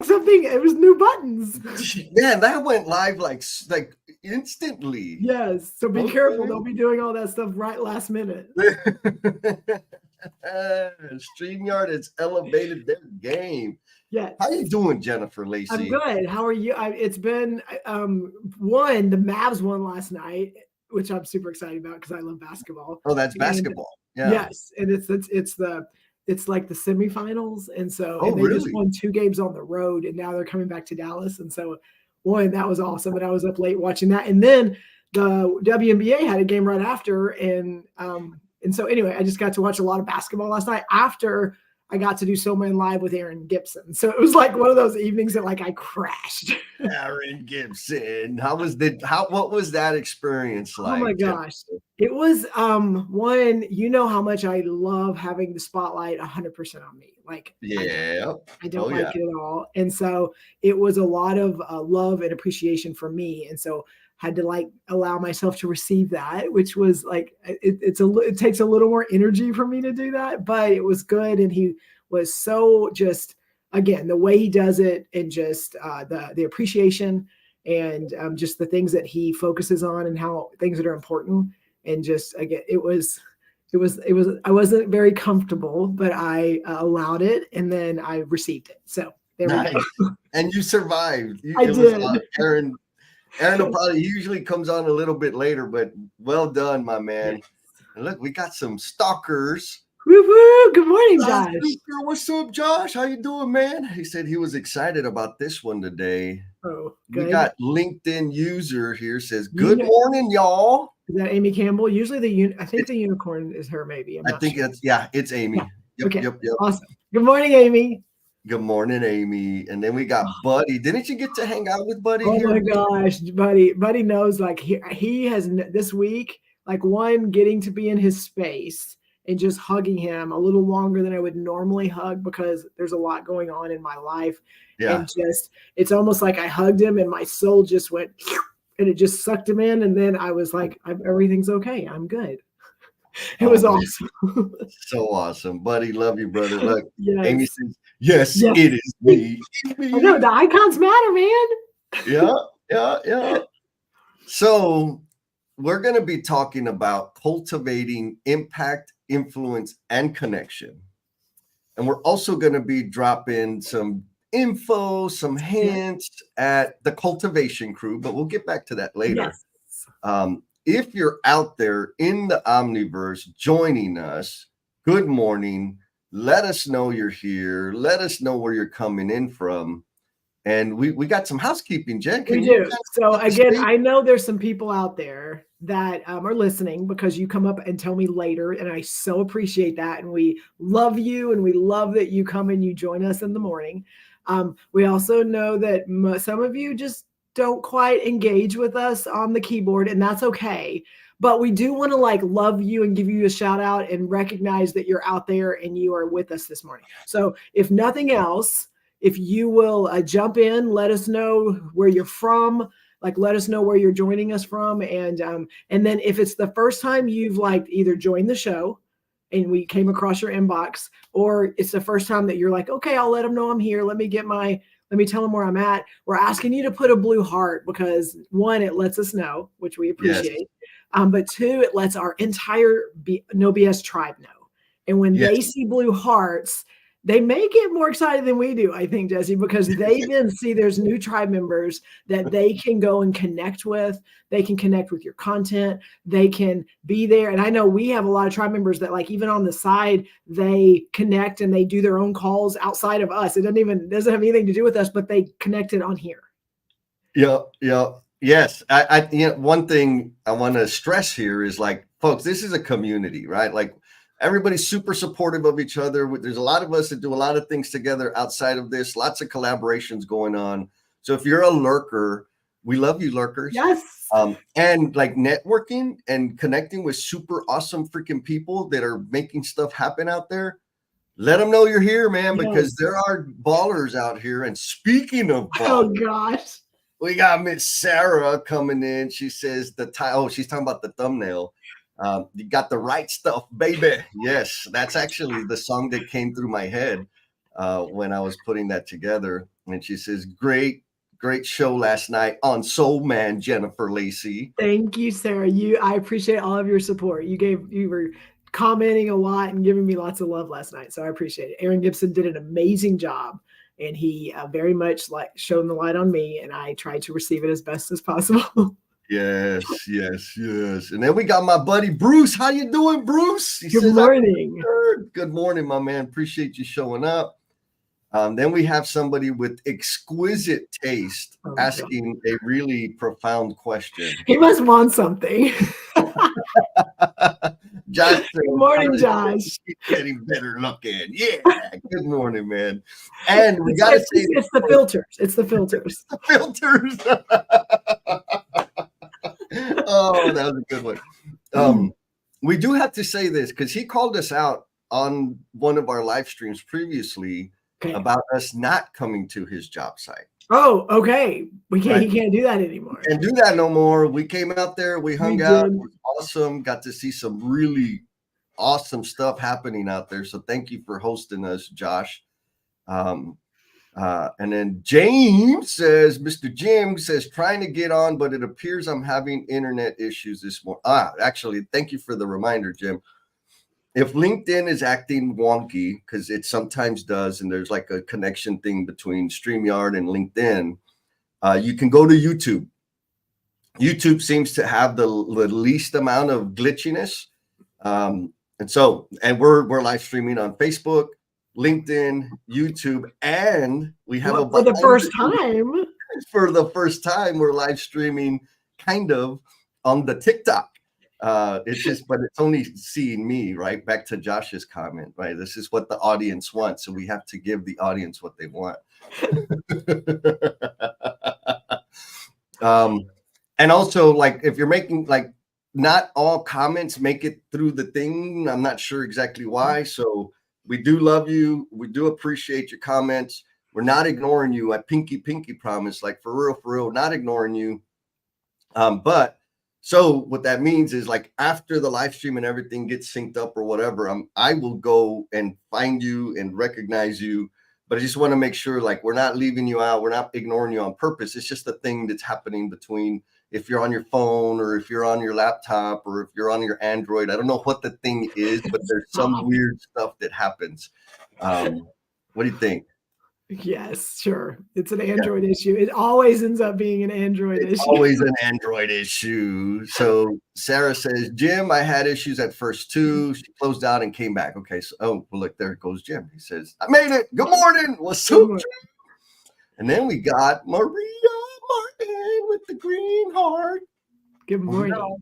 something. It was new buttons. Man, that went live like instantly. Yes. So be careful. Okay. They'll be doing all that stuff right last minute. StreamYard has elevated their game. Yes. How you doing, Jennifer I'm Lacey? good. How are you? It's been one. The Mavs won last night, which I'm super excited about because I love basketball. Oh, that's And basketball. Yeah. yes, and it's like the semifinals, and so Oh, and they just really? won 2 games on the road, and now they're coming back to Dallas, and so one that was awesome, and I was up late watching that, and then the WNBA had a game right after, and so anyway, I just got to watch a lot of basketball last night after I got to do So Man Live with Aaron Gibson. So it was like one of those evenings that like I crashed. Aaron Gibson. What was that experience Oh my like, Jennifer? gosh. It was one, you know how much I love having the spotlight 100% on me. Like Yeah. I don't Oh, like yeah. it at all. And so it was a lot of love and appreciation for me. And so had to like allow myself to receive that, which was like it takes a little more energy for me to do that, but it was good. And he was so just again the way he does it, and just the appreciation, and just the things that he focuses on, and how things that are important, and just again it was I wasn't very comfortable, but I allowed it, and then I received it. So there we go. Nice. And you survived. I It was did. Aaron will probably usually comes on a little bit later, but well done, my Yes. man. And look, we got some stalkers. Woo woo. Good morning, Josh. What's up, Josh? How you doing, man? He said he was excited about this one today. Oh, We good. got LinkedIn user here says, You "Good know, morning, y'all." is that Amy Campbell? Usually I think the unicorn is her. Maybe I'm I not think sure. it's Yeah. Amy. Yep, Okay. yep, yep. Awesome. Good morning, Amy. Good morning, Amy. And then we got Buddy. Didn't you get to hang out with Buddy Oh here? my gosh, buddy knows like he has this week like one getting to be in his space and just hugging him a little longer than I would normally hug because there's a lot going on in my life, Yeah. and just it's almost like I hugged him and my soul just went and it just sucked him in, and then I was like everything's okay, I'm good. It Oh was man, awesome. so awesome. Buddy, love you, brother. Look, Amy Yes, says, yes, yes. it is me. I know Me. the icons matter, man. Yeah, yeah, yeah. So we're going to be talking about cultivating impact, influence, and connection. And we're also going to be dropping some info, some Yes, hints at the cultivation crew, but we'll get back to that later. yes. If you're out there in the Omniverse joining us, good morning. Let us know you're here. Let us know where you're coming in from. And we got some housekeeping, Jen. We Can you do. kind So of set the again, stage? I know there's some people out there that are listening because you come up and tell me later, and I so appreciate that. And we love you, and we love that you come and you join us in the morning. We also know that some of you just don't quite engage with us on the keyboard, and that's okay. But we do want to like love you and give you a shout out and recognize that you're out there and you are with us this morning. So if nothing else, if you will jump in, let us know where you're from, like let us know where you're joining us from, and then if it's the first time you've like either joined the show and we came across your inbox, or it's the first time that you're like, okay, I'll let them know I'm here, let me tell them where I'm at, we're asking you to put a blue heart because one, it lets us know, which we Yes. appreciate, but two, it lets our entire no BS tribe know, and when Yes. they see blue hearts, they may get more excited than we do, I think, Jesse, because they then see there's new tribe members that they can go and connect with. They can connect with your content. They can be there. And I know we have a lot of tribe members that, like, even on the side, they connect and they do their own calls outside of us. It doesn't have anything to do with us, but they connected on here. Yeah, yeah. Yes. One thing I want to stress here is like, folks, this is a community, right? Like everybody's super supportive of each other. There's a lot of us that do a lot of things together outside of this, lots of collaborations going on. So if you're a lurker, we love you, lurkers. Yes. And like networking and connecting with super awesome freaking people that are making stuff happen out there. Let them know you're here, man, because Yes. there are ballers out here. And speaking of Oh, ballers, gosh. we got Miss Sarah coming in. She says she's talking about the thumbnail. You got the right stuff, baby. Yes, that's actually the song that came through my head when I was putting that together. And she says, great show last night on Soul Man, Jennifer Lacey. Thank you, Sarah. I appreciate all of your support. You were commenting a lot and giving me lots of love last night. So I appreciate it. Aaron Gibson did an amazing job, and he very much like shone the light on me, and I tried to receive it as best as possible. Yes. And then we got my buddy Bruce. How you doing, Bruce? Good morning. Good morning, my man. Appreciate you showing up. Then we have somebody with exquisite taste asking a really profound question. He must want something. Josh, good morning, Josh. Keep getting better looking. Yeah. Good morning, man. And we got to say, it's the filters. It's the filters. The filters. Oh, that was a good one. We do have to say this because he called us out on one of our live streams previously about us not coming to his job site. Oh, okay. He can't do that anymore. Can't do that no more. We came out there, we hung out. It was awesome. Got to see some really awesome stuff happening out there. So thank you for hosting us, Josh. And then James says, Mr. Jim says, trying to get on, but it appears I'm having internet issues this morning. Actually, thank you for the reminder, Jim. If LinkedIn is acting wonky, because it sometimes does, and there's like a connection thing between StreamYard and LinkedIn, you can go to YouTube. YouTube seems to have the least amount of glitchiness. And we're live streaming on Facebook, LinkedIn, YouTube, and we have for the first time. For the first time, we're live streaming kind of on the TikTok. But it's only seeing me, right? Back to Josh's comment, right? This is what the audience wants. So we have to give the audience what they want. And also, like, if you're making, like, not all comments make it through the thing. I'm not sure exactly why. So we do love you. We do appreciate your comments. We're not ignoring you. I pinky promise, like, for real, not ignoring you. So what that means is, like, after the live stream and everything gets synced up or whatever, I will go and find you and recognize you. But I just want to make sure, like, we're not leaving you out. We're not ignoring you on purpose. It's just a thing that's happening between if you're on your phone or if you're on your laptop or if you're on your Android. I don't know what the thing is, but there's some weird stuff that happens. What do you think? Yes, sure. It's an Android issue. It always ends up being an Android issue. Always an Android issue. So Sarah says, Jim, I had issues at first too. She closed out and came back. Okay. So, well, look, there goes Jim. He says, I made it. Good morning. What's up? And then we got Maria Martin with the green heart. Good morning.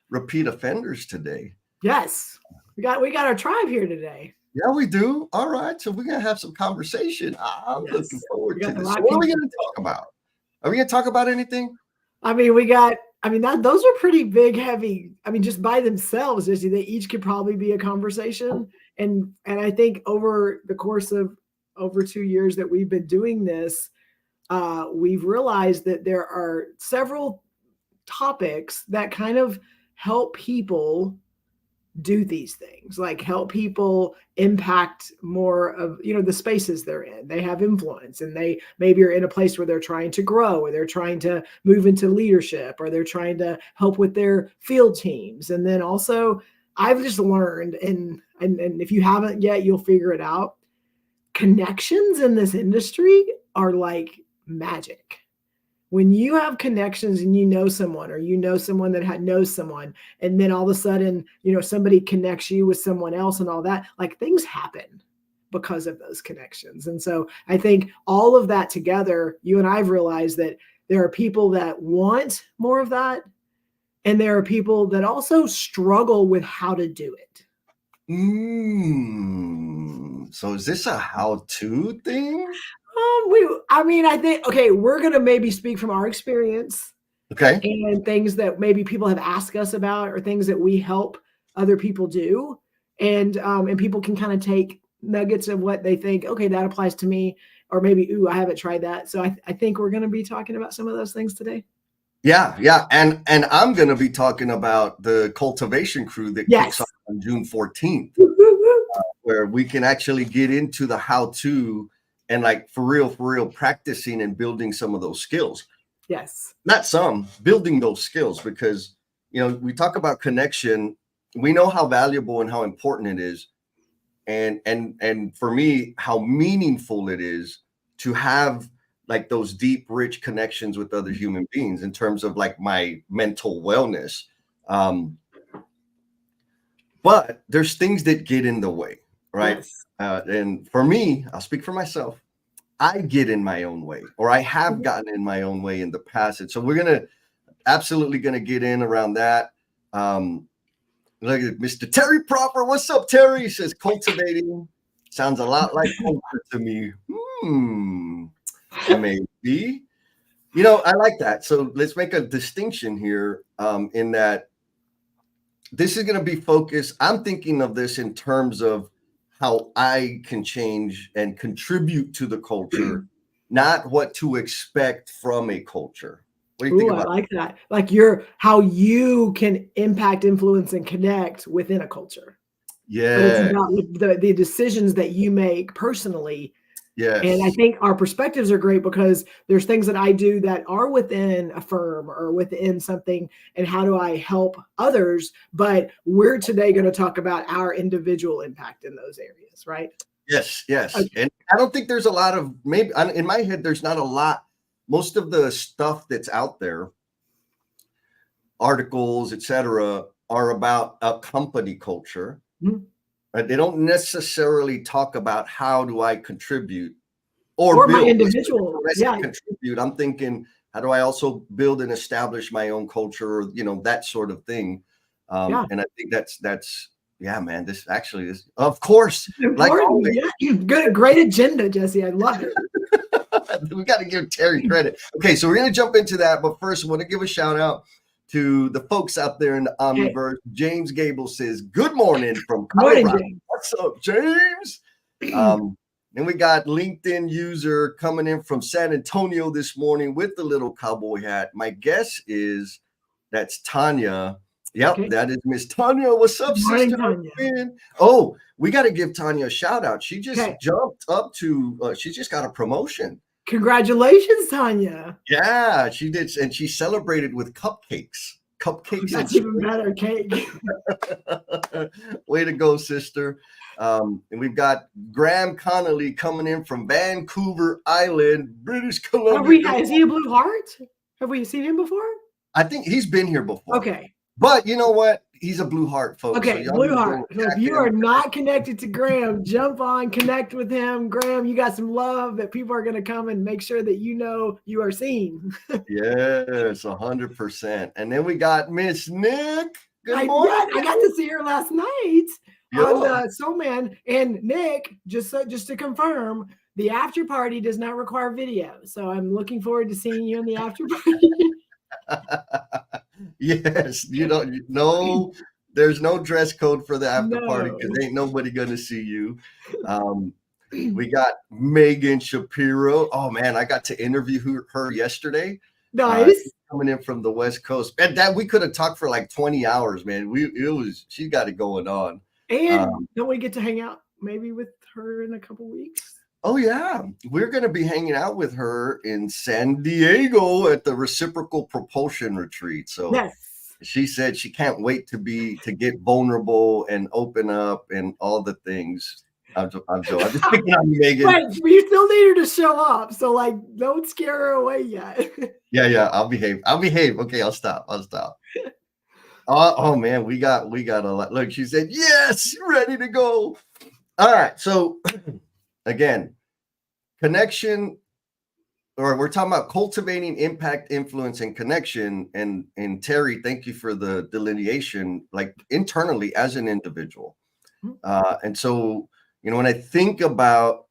Repeat offenders today. Yes. We got our tribe here today. Yeah, we do. All right. So we're going to have some conversation. I'm looking forward to this. So what are we going to talk about? Are we going to talk about anything? I mean, those are pretty big, heavy. I mean, just by themselves, they each could probably be a conversation. And I think over the course of over 2 years that we've been doing this, we've realized that there are several topics that kind of help people do these things, like help people impact more of, the spaces they're in. They have influence and they maybe are in a place where they're trying to grow or they're trying to move into leadership or they're trying to help with their field teams. And then also I've just learned, and if you haven't yet, you'll figure it out. Connections in this industry are like magic. When you have connections and you know someone, or you know someone that knows someone, and then all of a sudden, somebody connects you with someone else and all that, like, things happen because of those connections. And so I think all of that together, you and I've realized that there are people that want more of that, and there are people that also struggle with how to do it. So is this a how-to thing? I think, okay, we're going to maybe speak from our experience. Okay. And things that maybe people have asked us about, or things that we help other people do. And people can kind of take nuggets of what they think, okay, that applies to me, or maybe, I haven't tried that. So I think we're going to be talking about some of those things today. Yeah. And I'm going to be talking about the cultivation crew that kicks off on June 14th, where we can actually get into the how-to and like for real practicing and building some of those skills. Yes. Not some, building those skills, because we talk about connection. We know how valuable and how important it is, and for me, how meaningful it is to have like those deep, rich connections with other human beings in terms of like my mental wellness. Um, but there's things that get in the way, right? Yes. And for me, I'll speak for myself. I get in my own way, or I have Mhm. gotten in my own way in the past. And so we're absolutely gonna get in around that. Um, Look at Mr. Terry Proper. What's up, Terry? He says cultivating sounds a lot like culture to me. Maybe. I like that. So let's make a distinction here, in that this is going to be focused. I'm thinking of this in terms of how I can change and contribute to the culture, not what to expect from a culture. What do you think Ooh, I about like that. Like how you can impact, influence, and connect within a culture. But it's Yeah. about the decisions that you make personally. And I Yes. think our perspectives are great because there's things that I do that are within a firm or within something, and how do I help others? But we're today going to talk about our individual impact in those areas, right? Yes, yes. Okay. And I don't think there's a lot of, maybe in my head, there's not a lot. Most of the stuff that's out there, articles, etc., are about a company culture. Mhm. Right? They don't necessarily talk about how do I contribute or Or my build. individual. When I say Yeah. contribute, I'm thinking, how do I also build and establish my own culture, or that sort of thing. Yeah. And I think that's yeah, man. This actually is, of course, like Important. always. Yeah. Good. Great agenda, Jesse. I love it. We got to give Terry credit. Okay, so we're going to jump into that, but first, I want to give a shout out to the folks out there in the Okay. Omniverse. James Gable says, "Good morning from Morning, Colorado." James. What's up, James? Then we got LinkedIn user coming in from San Antonio this morning with the little cowboy hat. My guess is that's Tanya. Yep, Okay. that is Miss Tanya. What's up, Good morning, sister? Tanya. Oh, we got to give Tanya a shout out. She Okay. just jumped up to, she just got a promotion. Congratulations, Tanya. Yeah, she did. And she celebrated with cupcakes. Cupcakes and That's even better. Cake. way to go, sister. And we've got Graham Connolly coming in from Vancouver Island, British Columbia. Is he a blue heart? Have we seen him before? I think he's been here before. Okay. But you know what? He's a blue heart, folks. So Okay, y'all blue need to heart. go So if check you him. are not connected to Graham, jump on, connect with him. Graham, you got some love that people are going to come and make sure that you are seen. Yes, 100%. And then we got Miss Nick. Good I morning. got to see her last night on Yeah. Soul Man. And Nick, just to confirm, the after party does not require video. So I'm looking forward to seeing you in the after party. Yes, there's no dress code for the after party because No. ain't nobody gonna see you. We got Megan Shapiro. Oh man, I got to interview her yesterday. Nice. Coming in from the West Coast, and that we could have talked for like 20 hours, man. She got it going on. And don't we get to hang out maybe with her in a couple weeks? Oh yeah, we're going to be hanging out with her in San Diego at the Reciprocal Propulsion Retreat. So Yes. she said she can't wait to get vulnerable and open up and all the things. I'm joking. I'm just picking on you, Megan. But we still need her to show up. So like, don't scare her away yet. Yeah. I'll behave. Okay, I'll stop. Oh man, we got a lot. Look, she said yes, ready to go. All right, so again, connection, or we're talking about cultivating impact, influence, and connection. And Terry, thank you for the delineation, like internally as an individual. And so, when I think about,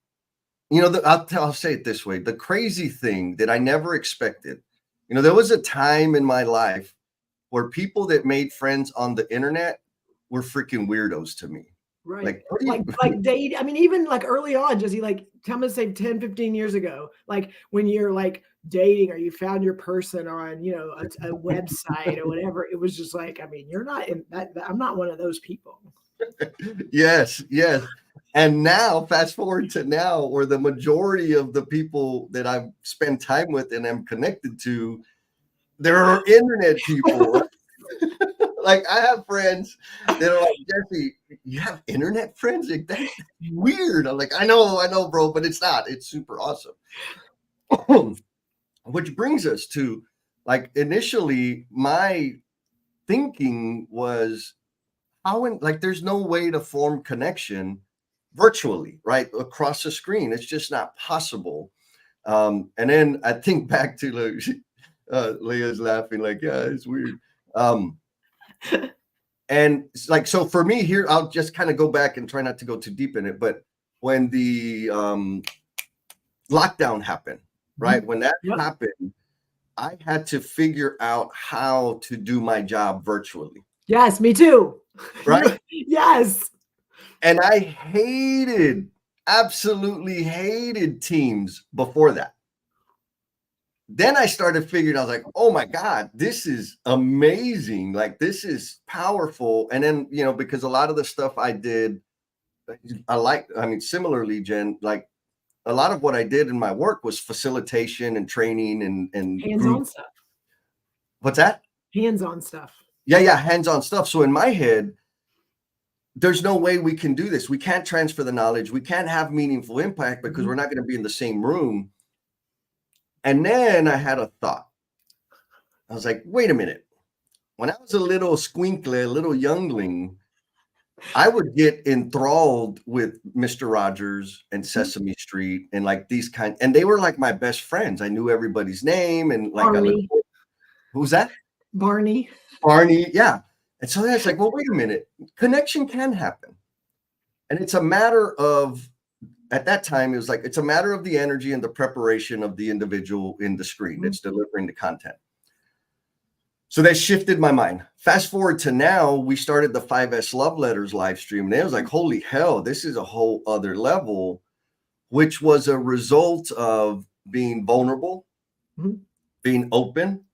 I'll say it this way: the crazy thing that I never expected. There was a time in my life where people that made friends on the internet were freaking weirdos to me. Right. Like, Like date. I mean, even like early on, Jesse, like tell me, say 10, 15 years ago, like when you're like dating or you found your person on, a website or whatever, it was just like, I mean, you're not in that. I'm not one of those people. yes. And now, fast forward to now, where the majority of the people that I've spent time with and am connected to, they're internet people, right? Like I have friends that are like, Jesse, you have internet friends? Like that's weird. I'm like, I know, bro, but it's not. It's super awesome. Which brings us to like initially my thinking was how in like there's no way to form connection virtually, right? Across the screen. It's just not possible. And then I think back to like Leah's laughing, like, yeah, it's weird. And it's like, so for me here, I'll just kind of go back and try not to go too deep in it. But when the lockdown happened, right? When that Yep. happened, I had to figure out how to do my job virtually, Yes, me too. right? Yes. And I absolutely hated Teams before that. Then I started figuring, I was like, oh my God, this is amazing. Like, this is powerful. And then, you know, because a lot of the stuff I did, I mean, similarly, Jen, like a lot of what I did in my work was facilitation and training and group. Hands-on stuff. What's that? Hands-on stuff. Yeah, hands-on stuff. So in my head, there's no way we can do this. We can't transfer the knowledge. We can't have meaningful impact because we're not going to be in the same room. And then I had a thought. I was like, wait a minute. When I was a little squinkly, a little youngling, I would get enthralled with Mr. Rogers and Sesame Street and like these and they were like my best friends. I knew everybody's name and like Barney. Who's that? Barney. Barney, yeah. And so then it's like, well, wait a minute. Connection can happen. And it's a matter of, at that time, it was like, it's a matter of the energy and the preparation of the individual in the screen that's delivering the content. So that shifted my mind. Fast forward to now, we started the 5S Love Letters live stream. And it was like, holy hell, this is a whole other level, which was a result of being vulnerable, being open,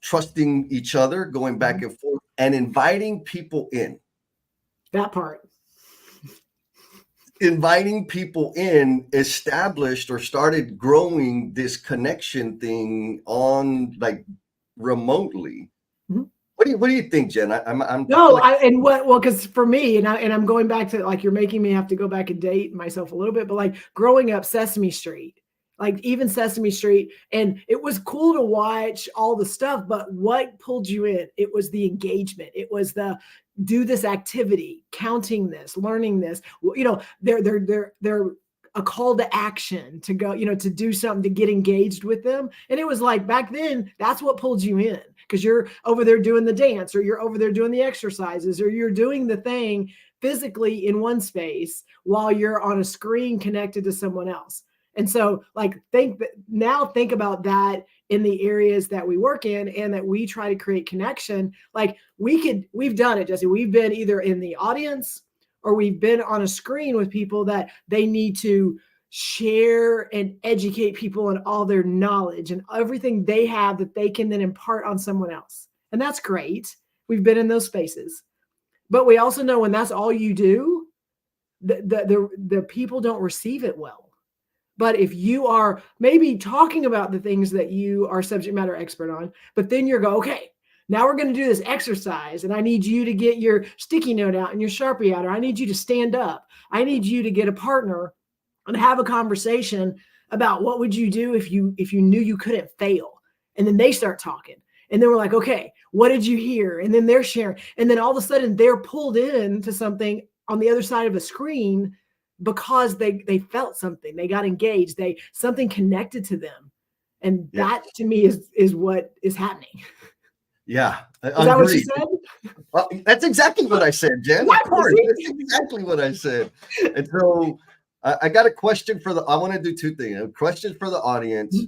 trusting each other, going back and forth, and inviting people in. That part. Inviting people in established or started growing this connection thing on like remotely. What do you think, Jen? I'm no, because for me, and I'm going back to like you're making me have to go back and date myself a little bit, but like growing up Sesame Street, like even Sesame Street, and it was cool to watch all the stuff, but what pulled you in? It was the engagement. It was the do this activity, counting this, learning this. You know, they're a call to action to go, you know, to do something, to get engaged with them. And it was like back then, that's what pulled you in because you're over there doing the dance or you're over there doing the exercises or you're doing the thing physically in one space while you're on a screen connected to someone else. And so like think about that in the areas that we work in and that we try to create connection. Like we've done it, Jesse. We've been either in the audience or we've been on a screen with people that they need to share and educate people on all their knowledge and everything they have that they can then impart on someone else. And that's great. We've been in those spaces. But we also know when that's all you do, the people don't receive it well. But if you are maybe talking about the things that you are subject matter expert on, but then you're okay, now we're going to do this exercise and I need you to get your sticky note out and your Sharpie out, or I need you to stand up. I need you to get a partner and have a conversation about what would you do if you knew you couldn't fail. And then they start talking. And then we're like, okay, what did you hear? And then they're sharing. And then all of a sudden they're pulled into something on the other side of a screen because they felt something, they got engaged, something connected to them. And that to me is what is happening. Yeah. Is that what you said? Well, that's exactly what I said, Jen. Of course, that's exactly what I said. And so I got a question I want to do two things. A question for the audience.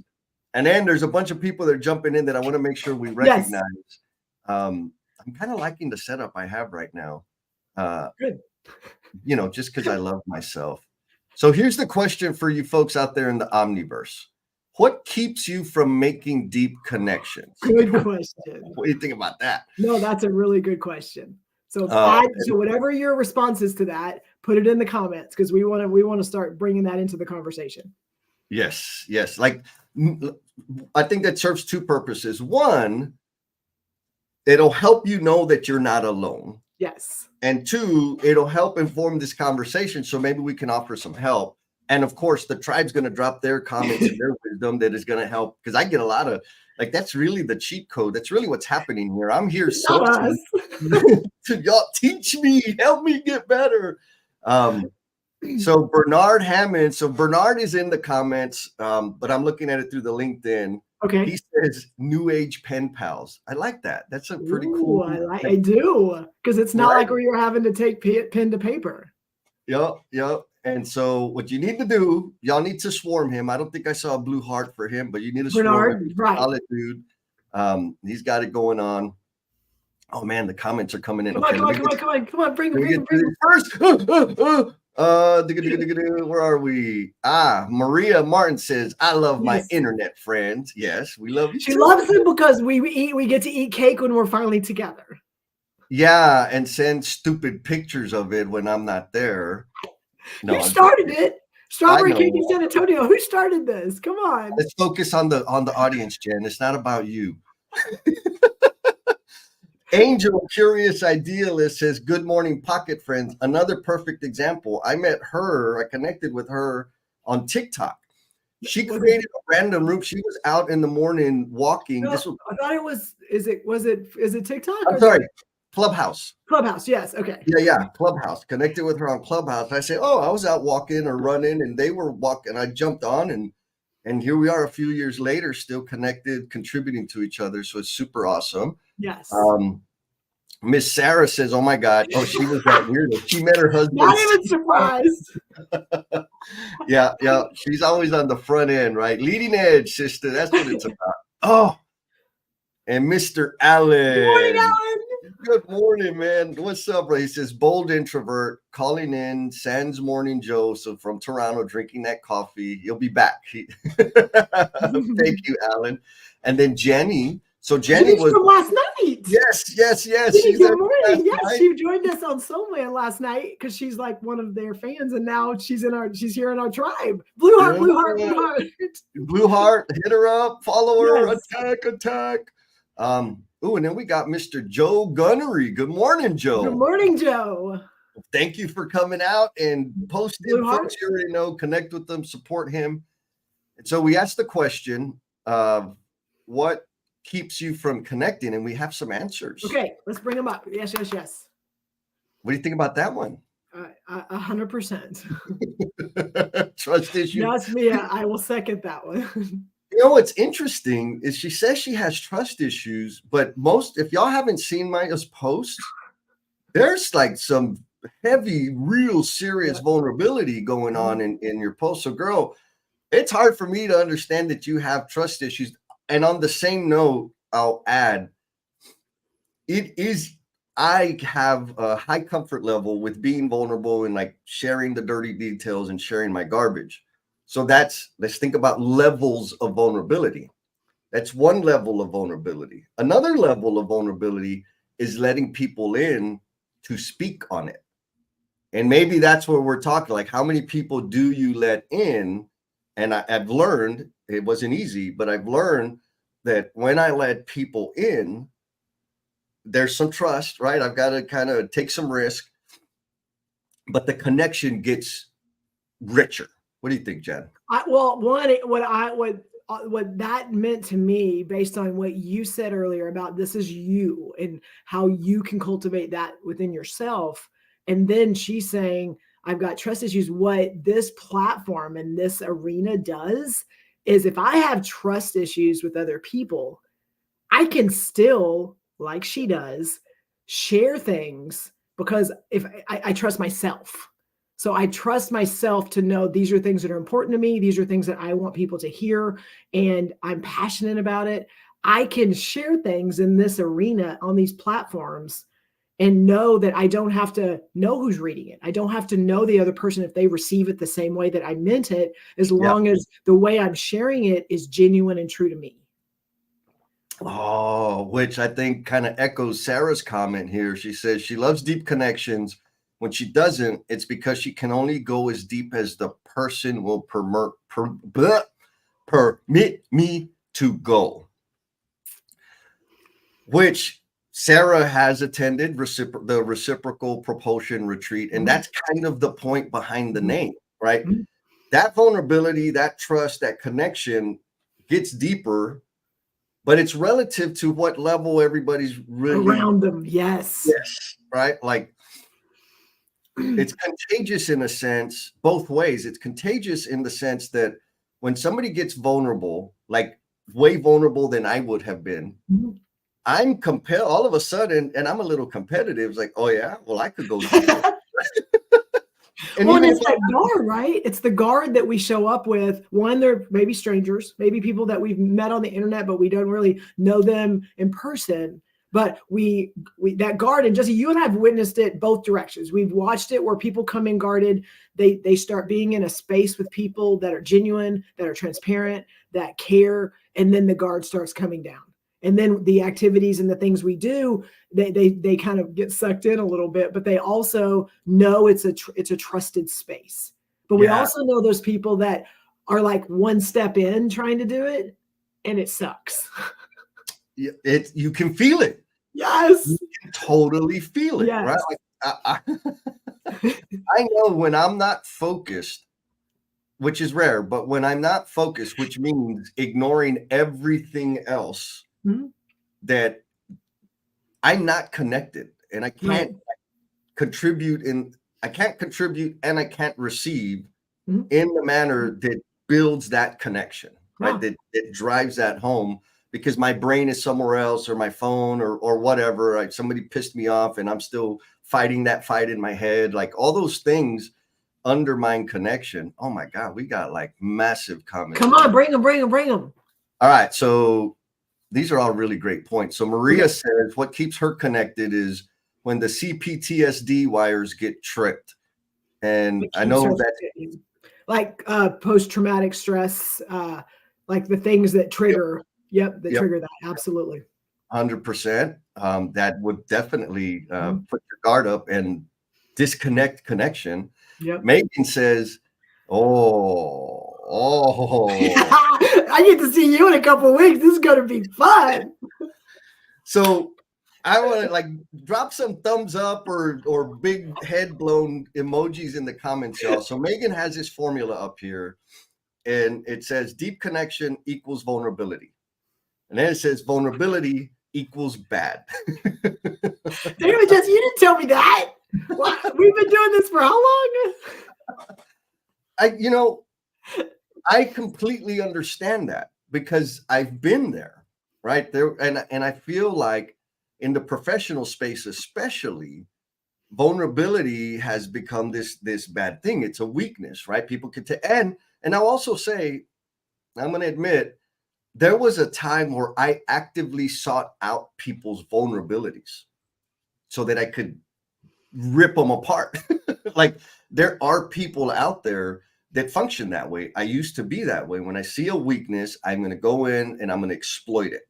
And then there's a bunch of people that are jumping in that I want to make sure we recognize. Yes. I'm kind of liking the setup I have right now. Good. You know, just because I love myself. So here's the question for you folks out there in the Omniverse. What keeps you from making deep connections? Good question. What do you think about that? No, that's a really good question. So, so whatever your response is to that, put it in the comments because we want to start bringing that into the conversation. Yes, yes. Like, I think that serves two purposes. One, it'll help you know that you're not alone. Yes. And two, it'll help inform this conversation. So maybe we can offer some help. And of course, the tribe's going to drop their comments and their wisdom that is going to help. Because I get a lot of, like, that's really the cheat code. That's really what's happening here. I'm here Not us. to y'all teach me, help me get better. So Bernard Hammond. So Bernard is in the comments, but I'm looking at it through the LinkedIn. Okay. He says New Age pen pals. I like that. That's a pretty cool. I do, because it's not like where you're having to take pen to paper. Yep. And so what you need to do, y'all need to swarm him. I don't think I saw a blue heart for him, but you need to Bernard, swarm him. right? Solid dude. He's got it going on. Oh man, the comments are coming in. Come on, bring him first. Where are we? Maria Martin says, I love my internet friends. Yes, we love you. She loves them because we get to eat cake when we're finally together. Yeah, and send stupid pictures of it when I'm not there. No, you started it. Strawberry Cake in San Antonio. Who started this? Come on. Let's focus on the audience, Jen. It's not about you. Angel Curious Idealist says, good morning, pocket friends. Another perfect example. I met her, I connected with her on TikTok. She created a random room. She was out in the morning walking. No, I thought it was, is it TikTok? I'm sorry, Clubhouse. Clubhouse, yes, okay. Yeah, Clubhouse. Connected with her on Clubhouse. I say, oh, I was out walking or running, and they were walking. I jumped on, and here we are a few years later, still connected, contributing to each other. So it's super awesome. Yes. Miss Sarah says, oh my God. Oh, she was that weirdo. She met her husband. Not even surprised. Yeah. She's always on the front end, right? Leading edge, sister. That's what it's about. Oh, and Mr. Allen. Good morning, Allen. Good morning, man. What's up, bro? He says, bold introvert, calling in, Sans Morning Joe. So from Toronto, drinking that coffee. He'll be back. Thank you, Alan. And then Jenny. So Jenny was from last night. Yes. She's good morning. Yes, she joined us on Soulman last night because she's like one of their fans, and now she's here in our tribe. Blue heart. Blue heart. Hit her up. Follow her. Yes. Attack. And then we got Mr. Joe Gunnery. Good morning, Joe. Good morning, Joe. Thank you for coming out and posting. Folks, you already know, connect with them, support him. And so we asked the question, what keeps you from connecting? And we have some answers. Okay, let's bring them up. Yes. What do you think about that one? 100%. Trust issues. Yes, Mia, I will second that one. You know what's interesting is she says she has trust issues, but if y'all haven't seen Maya's post, there's like some heavy, real serious vulnerability going on in your post. So, girl, it's hard for me to understand that you have trust issues. And on the same note, I'll add, I have a high comfort level with being vulnerable and like sharing the dirty details and sharing my garbage. So let's think about levels of vulnerability. That's one level of vulnerability. Another level of vulnerability is letting people in to speak on it. And maybe that's where we're talking, like, how many people do you let in? And I've learned, it wasn't easy, but I've learned that when I let people in, there's some trust, right? I've got to kind of take some risk, but the connection gets richer. What do you think, Jen? What that meant to me, based on what you said earlier about this is you and how you can cultivate that within yourself. And then she's saying, I've got trust issues. What this platform and this arena does is, if I have trust issues with other people, I can still, like she does, share things because if I trust myself. So I trust myself to know these are things that are important to me. These are things that I want people to hear, and I'm passionate about it. I can share things in this arena on these platforms and know that I don't have to know who's reading it. I don't have to know the other person if they receive it the same way that I meant it, as long as the way I'm sharing it is genuine and true to me. Oh, which I think kind of echoes Sarah's comment here. She says she loves deep connections When she doesn't, it's because she can only go as deep as the person will permit me to go, which Sarah has attended the reciprocal propulsion retreat. And that's kind of the point behind the name, right? That vulnerability, that trust, that connection gets deeper, but it's relative to what level everybody's really around them. Yes. Yes. Right. Like it's contagious in a sense, both ways. It's contagious in the sense that when somebody gets vulnerable, like way vulnerable than I would have been, I'm compelled all of a sudden, and I'm a little competitive. It's like, oh yeah, well, I could go deeper. And well, and it's that guard, right? It's the guard that we show up with. One, they're maybe strangers, maybe people that we've met on the internet, but we don't really know them in person. But we that guard, and Jesse, you and I have witnessed it both directions. We've watched it where people come in guarded. They start being in a space with people that are genuine, that are transparent, that care, and then the guard starts coming down. And then the activities and the things we do, they kind of get sucked in a little bit, but they also know it's a trusted space. But we also know those people that are like one step in trying to do it, and it sucks. You can feel it. Yes, you can totally feel it. Yes. Right? Like, I know when I'm not focused, which is rare, but when I'm not focused, which means ignoring everything else. That I'm not connected and I can't contribute and I can't receive in the manner that builds that connection, right? That drives that home because my brain is somewhere else or my phone or whatever. Like somebody pissed me off and I'm still fighting that fight in my head. Like all those things undermine connection. Oh my God, we got like massive comments. Come on, bring them. All right. So these are all really great points. So Maria says what keeps her connected is when the CPTSD wires get tripped. And I know that like post-traumatic stress, like the things that trigger, trigger that. Absolutely. 100%. That would definitely put your guard up and disconnect connection. Megan says, I get to see you in a couple of weeks. This is going to be fun. So I want to like drop some thumbs up or big head blown emojis in the comments, y'all. So Megan has this formula up here and it says deep connection equals vulnerability. And then it says vulnerability equals bad. Damn it, Jess, you didn't tell me that. What? We've been doing this for how long? I completely understand that because I've been there, right there. And I feel like in the professional space, especially, vulnerability has become this bad thing. It's a weakness, right? People can and I'll also say, I'm going to admit, there was a time where I actively sought out people's vulnerabilities so that I could rip them apart. Like there are people out there that function that way. I used to be that way. When I see a weakness, I'm going to go in and I'm going to exploit it.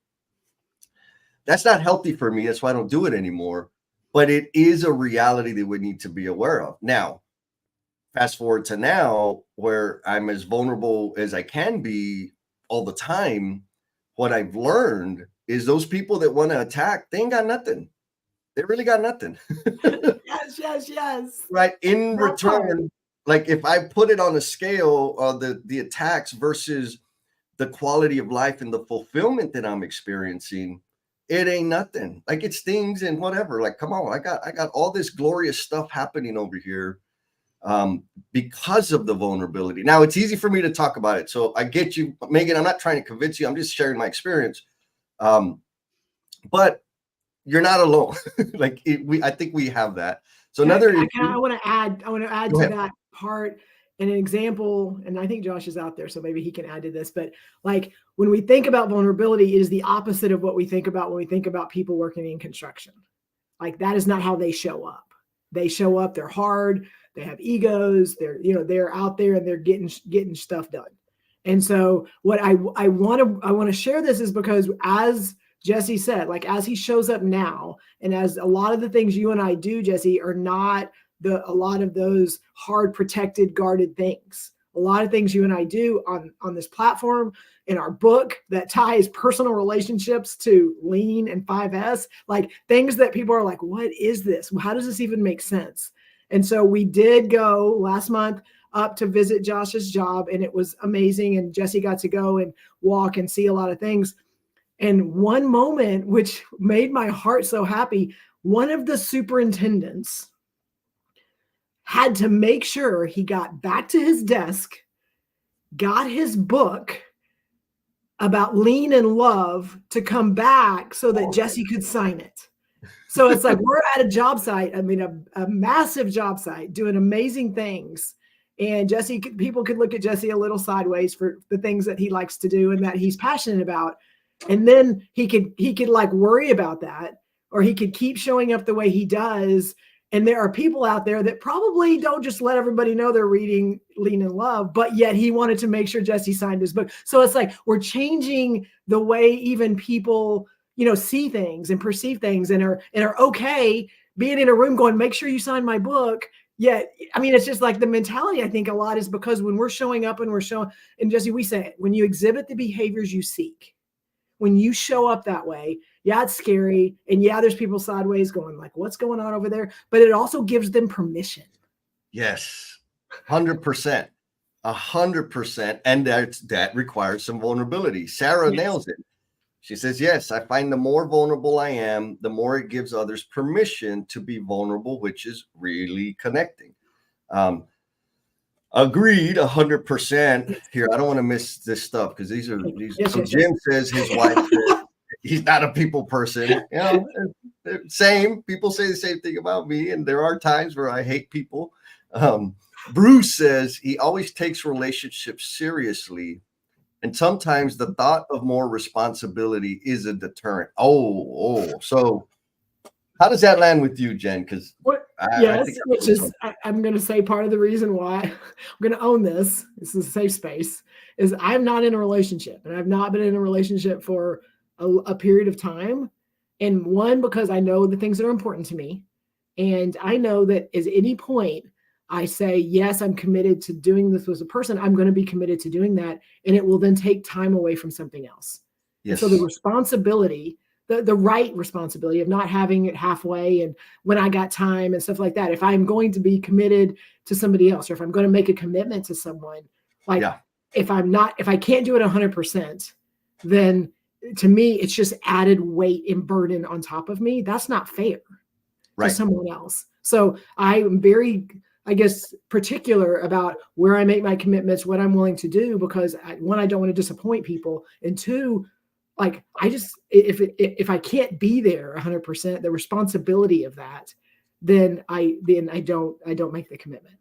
That's not healthy for me. That's why I don't do it anymore. But it is a reality that we need to be aware of. Now, fast forward to now where I'm as vulnerable as I can be all the time. What I've learned is those people that want to attack, they ain't got nothing. They really got nothing. Yes. Right. In return, like if I put it on a scale of the attacks versus the quality of life and the fulfillment that I'm experiencing, it ain't nothing. Like it stings and whatever. Like, come on, I got all this glorious stuff happening over here because of the vulnerability. Now it's easy for me to talk about it. So I get you, Megan. I'm not trying to convince you. I'm just sharing my experience. But you're not alone. Like I think we have that. So I want to add to that part an example, and I think Josh is out there, so maybe he can add to this. But like when we think about vulnerability, it is the opposite of what we think about when we think about people working in construction. Like that is not how they show up. They show up, they're hard, they have egos, they're out there and they're getting stuff done. And so what I want to share this is because as Jesse said, like as he shows up now, and as a lot of the things you and I do, Jesse, are not a lot of those hard, protected, guarded things. A lot of things you and I do on this platform, in our book, that ties personal relationships to lean and 5S, like things that people are like, what is this? How does this even make sense? And so we did go last month up to visit Josh's job, and it was amazing. And Jesse got to go and walk and see a lot of things. And one moment, which made my heart so happy, one of the superintendents had to make sure he got back to his desk, got his book about lean and love to come back so that Jesse could sign it. So it's like we're at a job site, I mean, a massive job site doing amazing things. And Jesse, people could look at Jesse a little sideways for the things that he likes to do and that he's passionate about. And then he could like worry about that, or he could keep showing up the way he does. And there are people out there that probably don't just let everybody know they're reading Lean and Love, but yet he wanted to make sure Jesse signed his book. So it's like we're changing the way even people, see things and perceive things, and are okay being in a room going, make sure you sign my book. Yet, I mean, it's just like the mentality, I think a lot is because when we're showing up and and Jesse, we say it, when you exhibit the behaviors you seek, when you show up that way, yeah, it's scary. And yeah, there's people sideways going like, what's going on over there? But it also gives them permission. Yes, 100%. 100%. And that requires some vulnerability. Sarah nails it. She says, yes, I find the more vulnerable I am, the more it gives others permission to be vulnerable, which is really connecting. Agreed, 100%. Here, I don't want to miss this stuff because these. Yes, so Jim says his wife says he's not a people person. Same. People say the same thing about me, and there are times where I hate people. Bruce says he always takes relationships seriously, and sometimes the thought of more responsibility is a deterrent. So how does that land with you, Jen? Because I'm going to say part of the reason why I'm going to own this is a safe space, is I'm not in a relationship, and I've not been in a relationship for a period of time. And one, because I know the things that are important to me. And I know that at any point I say, yes, I'm committed to doing this with a person, I'm going to be committed to doing that. And it will then take time away from something else. Yes. And so the responsibility, the right responsibility of not having it halfway and when I got time and stuff like that. If I'm going to be committed to somebody else, or if I'm going to make a commitment to someone, if I can't do it 100%, then to me, it's just added weight and burden on top of me. That's not fair to someone else. So I am very, I guess, particular about where I make my commitments, what I'm willing to do, because one, I don't want to disappoint people. And two, like, I just, if I can't be there 100%, the responsibility of that, then I don't make the commitment.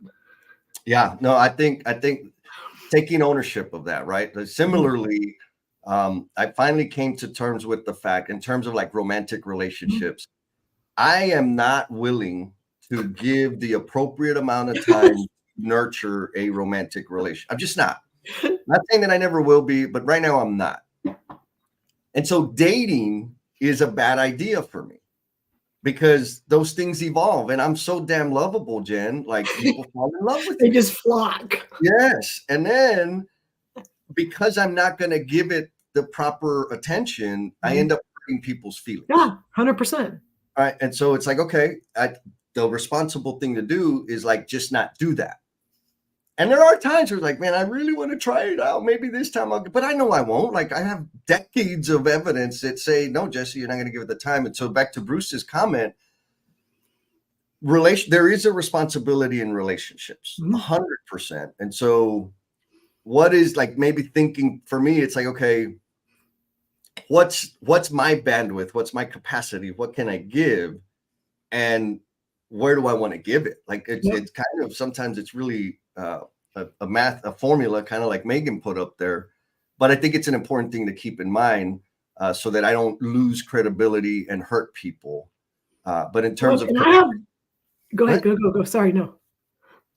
Yeah, no, I think taking ownership of that, right? Similarly, I finally came to terms with the fact, in terms of like romantic relationships, I am not willing to give the appropriate amount of time to nurture a romantic relationship. I'm just not. Not saying that I never will be, but right now I'm not. And so dating is a bad idea for me, because those things evolve, and I'm so damn lovable, Jen. Like, people fall in love with me. They me. just flock. Yes. And then because I'm not going to give it the proper attention, I end up hurting people's feelings. Yeah, 100%. All right. And so it's like, okay, the responsible thing to do is like, just not do that. And there are times where it's like, man, I really want to try it out. Maybe this time but I know I won't. Like, I have decades of evidence that say, no, Jesse, you're not going to give it the time. And so back to Bruce's comment, there is a responsibility in relationships, 100%. And so what is, like, maybe thinking for me, it's like, okay, what's my bandwidth? What's my capacity? What can I give? And where do I want to give it? Like, it's kind of, sometimes it's really a formula, kind of like Megan put up there. But I think it's an important thing to keep in mind, so that I don't lose credibility and hurt people. But in terms go ahead, go. Sorry, no.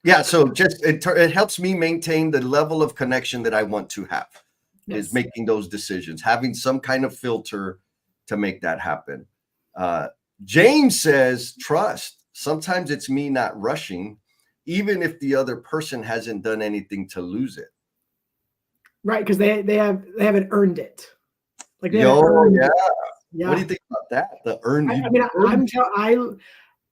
Yeah, so just it helps me maintain the level of connection that I want to have. Is making those decisions, having some kind of filter to make that happen. James says trust. sometimes it's me not rushing, even if the other person hasn't done anything to lose it. Right, because they haven't earned it. Like they haven't Yo, earned yeah. it. What do Yeah. you think about that? The earn I you mean, earned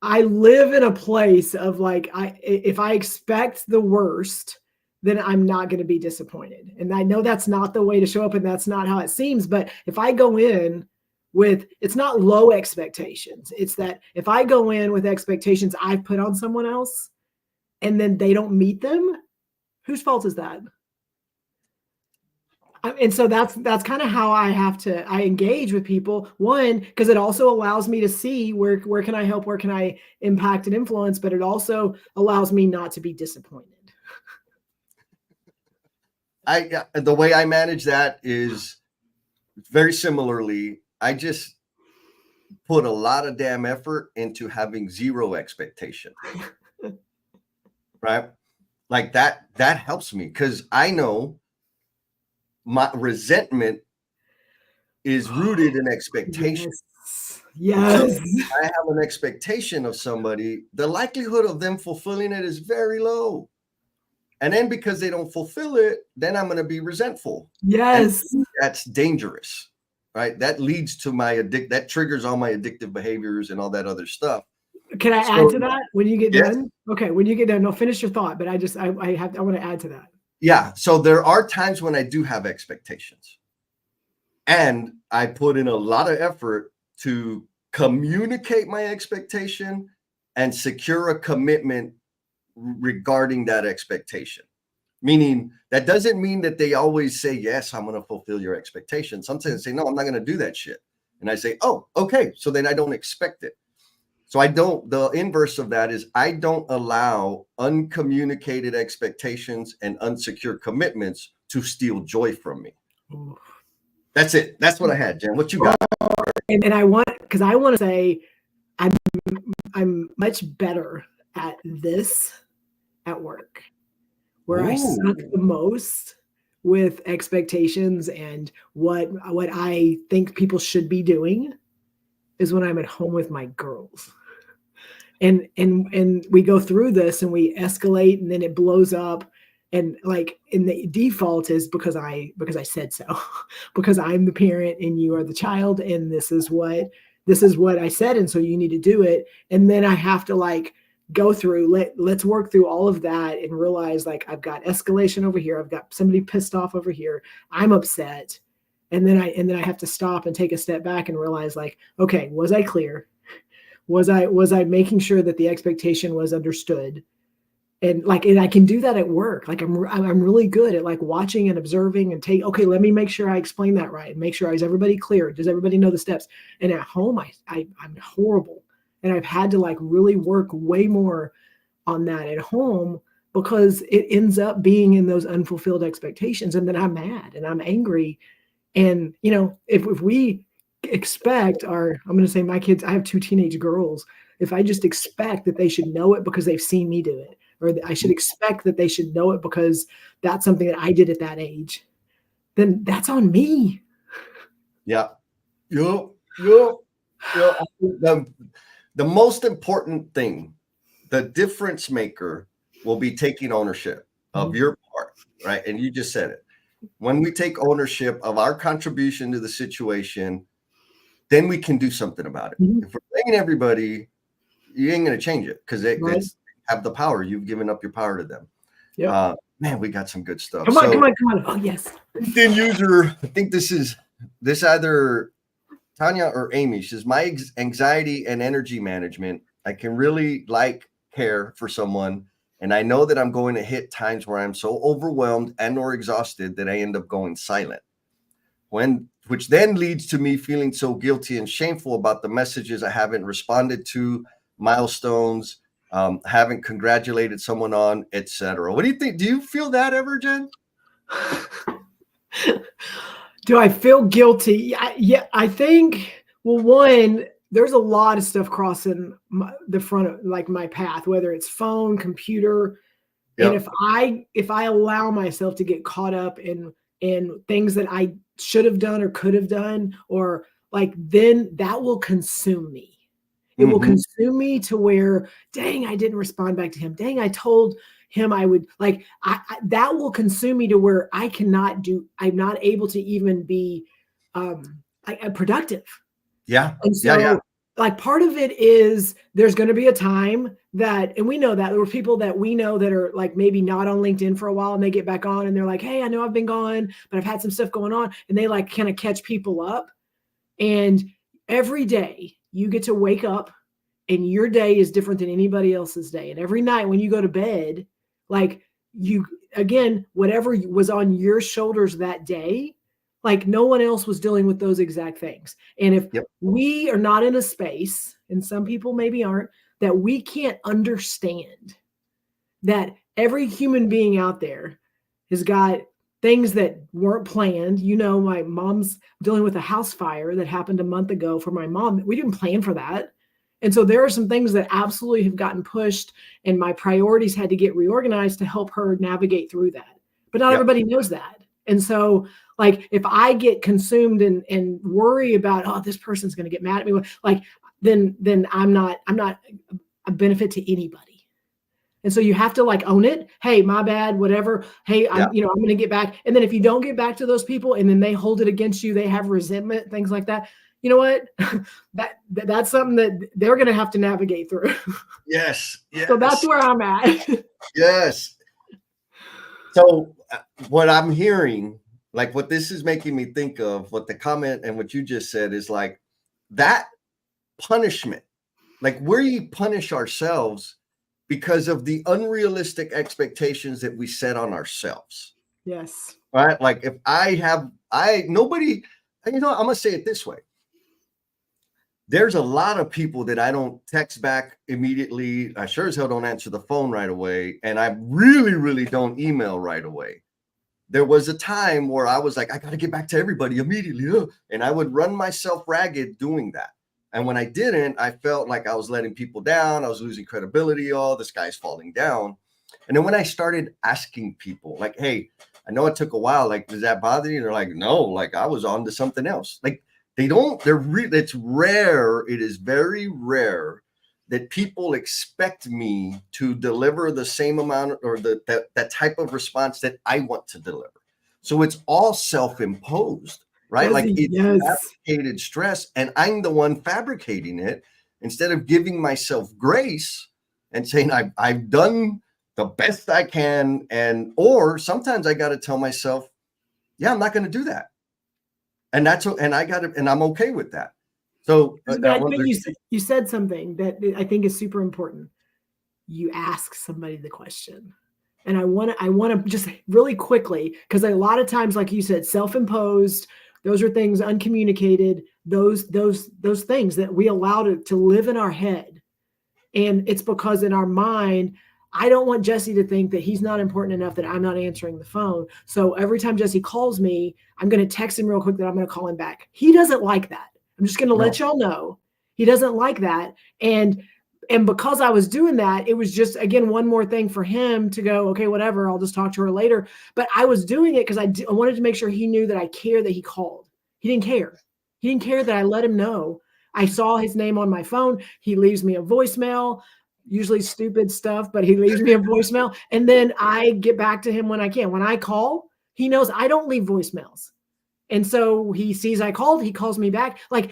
I live in a place of like, if I expect the worst, then I'm not going to be disappointed. And I know that's not the way to show up, and that's not how it seems. But if I go in with, it's not low expectations. It's that if I go in with expectations I've put on someone else and then they don't meet them, whose fault is that? And so that's kind of how I engage with people. One, because it also allows me to see where can I help, where can I impact and influence, but it also allows me not to be disappointed. The way I manage that is very similarly. I just put a lot of damn effort into having zero expectation. Right? Like that helps me because I know my resentment is rooted in expectation. Yes. So I have an expectation of somebody, the likelihood of them fulfilling it is very low. And then because they don't fulfill it, then I'm going to be resentful. Yes. And that's dangerous, right? That leads to that triggers all my addictive behaviors and all that other stuff. Can I add to that when you get yes. done? Okay, when you get done, no, finish your thought, but I want to add to that. Yeah. So there are times when I do have expectations. And I put in a lot of effort to communicate my expectation and secure a commitment regarding that expectation. Meaning that doesn't mean that they always say, yes, I'm going to fulfill your expectation. Sometimes they say, no, I'm not going to do that shit. And I say, oh, okay. So then I don't expect it. So the inverse of that is I don't allow uncommunicated expectations and unsecure commitments to steal joy from me. Ooh. That's it. That's what I had, Jen. What you got? And I want to say I'm much better at this at work, where I suck the most with expectations and what I think people should be doing is when I'm at home with my girls. And we go through this and we escalate and then it blows up, and like, in the default is because I said so. Because I'm the parent and you are the child, and this is what I said, and so you need to do it. And then I have to like go through, let's work through all of that and realize like I've got escalation over here, I've got somebody pissed off over here, I'm upset. And then I have to stop and take a step back and realize like, okay, was I clear? Was I making sure that the expectation was understood? And I can do that at work. Like I'm really good at like watching and observing and okay, let me make sure I explain that right and make sure, is everybody clear? Does everybody know the steps? And at home, I'm horrible. And I've had to like really work way more on that at home, because it ends up being in those unfulfilled expectations. And then I'm mad and I'm angry. And, if we expect I'm going to say my kids, I have 2 teenage girls. If I just expect that they should know it because they've seen me do it, or I should expect that they should know it because that's something that I did at that age, then that's on me. Yeah. Yup. The most important thing, the difference maker, will be taking ownership of your part, right? And you just said it. When we take ownership of our contribution to the situation, then we can do something about it. If we're blaming everybody, you ain't going to change it because they have the power. You've given up your power to them. Yep. Man, we got some good stuff. Come on. Oh, yes. LinkedIn user, I think this either Tanya or Amy. She says, my anxiety and energy management, I can really care for someone. And I know that I'm going to hit times where I'm so overwhelmed and or exhausted that I end up going silent. Which then leads to me feeling so guilty and shameful about the messages I haven't responded to, milestones, haven't congratulated someone on, etc. What do you think? Do you feel that ever, Jen? Do I feel guilty? Yeah, I think, well, one, there's a lot of stuff crossing the front of like my path, whether it's phone, computer. Yep. And if I allow myself to get caught up in things that I should have done or could have done, or like, then that will consume me. It will Mm-hmm. consume me to where, dang, I didn't respond back to him. Dang, I told him I would, like, that will consume me to where I'm not able to even be productive. Yeah. And Yeah. Yeah. so, like, part of it is there's going to be a time that, and we know that there were people that we know that are like maybe not on LinkedIn for a while and they get back on and they're like, hey, I know I've been gone, but I've had some stuff going on. And they like kind of catch people up. And every day you get to wake up and your day is different than anybody else's day. And every night when you go to bed, like you, again, whatever was on your shoulders that day, like no one else was dealing with those exact things. And if Yep. we are not in a space, and some people maybe aren't, that we can't understand that every human being out there has got things that weren't planned. You know, my mom's dealing with a house fire that happened a month ago for my mom. We didn't plan for that. And so there are some things that absolutely have gotten pushed, and my priorities had to get reorganized to help her navigate through that. But not Yep. everybody knows that. And so, like, if I get consumed and worry about, oh, this person's going to get mad at me, like, then I'm not a benefit to anybody. And so you have to like own it. Hey, my bad, whatever. Hey, Yeah. I'm going to get back. And then if you don't get back to those people and then they hold it against you, they have resentment, things like that. You know what? That's something that they're going to have to navigate through. Yes. So that's Yes. where I'm at. Yes. So what I'm hearing, like what this is making me think of, what the comment and what you just said is like that punishment, like we punish ourselves because of the unrealistic expectations that we set on ourselves. Yes. Right? Like if nobody, and I'm gonna say it this way. There's a lot of people that I don't text back immediately. I sure as hell don't answer the phone right away. And I really, really don't email right away. There was a time where I was like, I got to get back to everybody immediately. And I would run myself ragged doing that. And when I didn't, I felt like I was letting people down. I was losing credibility. Oh, the sky's falling down. And then when I started asking people, like, hey, I know it took a while. Like, does that bother you? And they're like, no, like I was on to something else. Like, it's rare. It is very rare that people expect me to deliver the same amount or that type of response that I want to deliver. So it's all self-imposed, right? Like Jesse, it's yes. fabricated stress, and I'm the one fabricating it instead of giving myself grace and saying I've done the best I can, or sometimes I got to tell myself, yeah, I'm not going to do that, and I'm okay with that. So But you said something that I think is super important. You ask somebody the question. And I want to just really quickly, because a lot of times, like you said, self-imposed, those are things uncommunicated, those things that we allow to live in our head. And it's because in our mind, I don't want Jesse to think that he's not important enough that I'm not answering the phone. So every time Jesse calls me, I'm going to text him real quick that I'm going to call him back. He doesn't like that. I'm just going to let y'all know he doesn't like that. And because I was doing that, it was just, again, one more thing for him to go, okay, whatever, I'll just talk to her later. But I was doing it because I wanted to make sure he knew that I care that he called. He didn't care. He didn't care that I let him know. I saw his name on my phone. He leaves me a voicemail, usually stupid stuff, but he leaves me a voicemail. And then I get back to him when I can. When I call, he knows I don't leave voicemails. And so he sees I called, he calls me back. Like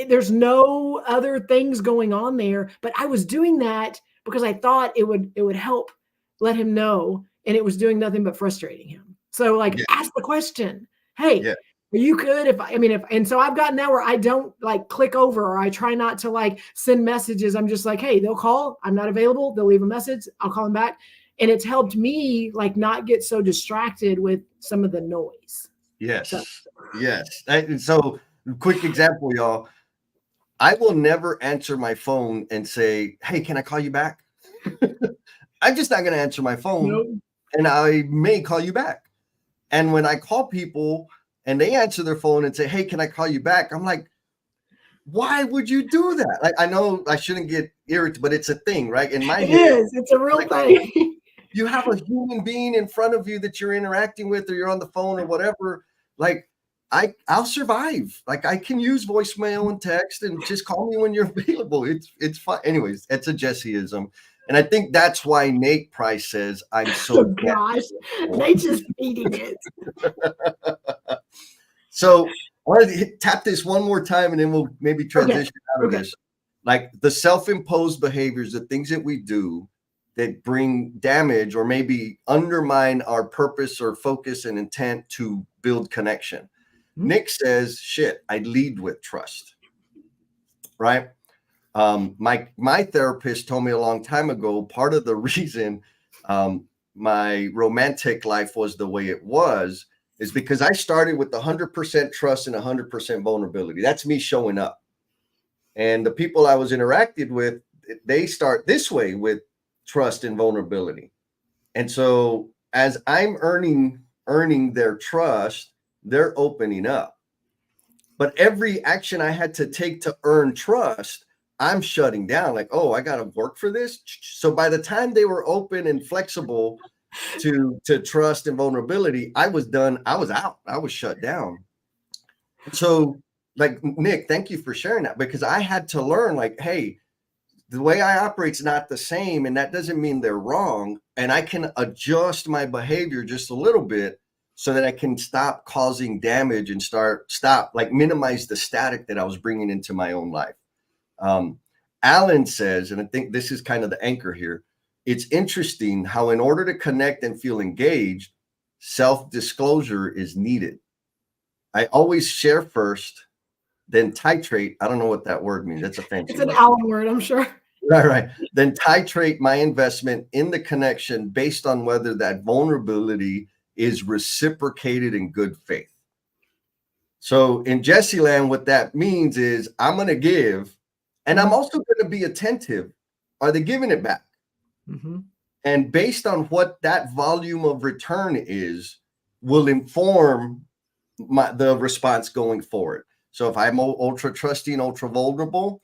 there's no other things going on there, but I was doing that because I thought it would help let him know, and it was doing nothing but frustrating him. So like ask the question. Hey, are you good if and so I've gotten that where I don't like click over, or I try not to like send messages. I'm just like, hey, they'll call, I'm not available, they'll leave a message, I'll call them back. And it's helped me like not get so distracted with some of the noise. Yes. And so, quick example, y'all. I will never answer my phone and say, hey, can I call you back? I'm just not going to answer my phone, and I may call you back. And when I call people and they answer their phone and say, hey, can I call you back? I'm like, why would you do that? Like, I know I shouldn't get irritated, but it's a thing, right? In my head, it's a real thing. You have a human being in front of you that you're interacting with, or you're on the phone or whatever. Like, I'll survive. Like I can use voicemail and text and just call me when you're available. It's fine. Anyways, it's a Jesseism. And I think that's why Nate Price says I'm Oh so gosh, nature's feeding it. So I want to tap this one more time and then we'll maybe transition out of Okay. this. Like the self-imposed behaviors, the things that we do that bring damage or maybe undermine our purpose or focus and intent to build connection. Nick says, shit, I lead with trust. Right? My therapist told me a long time ago, part of the reason my romantic life was the way it was is because I started with 100% trust and 100% vulnerability. That's me showing up. And the people I was interacted with, they start this way with trust and vulnerability. And so as I'm earning their trust, they're opening up. But every action I had to take to earn trust, I'm shutting down. Like, oh, I got to work for this. So by the time they were open and flexible to trust and vulnerability, I was done. I was out. I was shut down. So, like Nick, thank you for sharing that because I had to learn. Like, hey, the way I operate is not the same, and that doesn't mean they're wrong. And I can adjust my behavior just a little bit so that I can stop causing damage and stop minimize the static that I was bringing into my own life. Alan says, and I think this is kind of the anchor here. It's interesting how in order to connect and feel engaged, self-disclosure is needed. I always share first, then titrate. I don't know what that word means. That's a fancy word. It's an word. Alan word, I'm sure. Right. Then titrate my investment in the connection based on whether that vulnerability is reciprocated in good faith. So in Jesse land, what that means is I'm going to give, and I'm also going to be attentive. Are they giving it back? Mm-hmm. And based on what that volume of return is, will inform the response going forward. So if I'm ultra trusting, ultra vulnerable,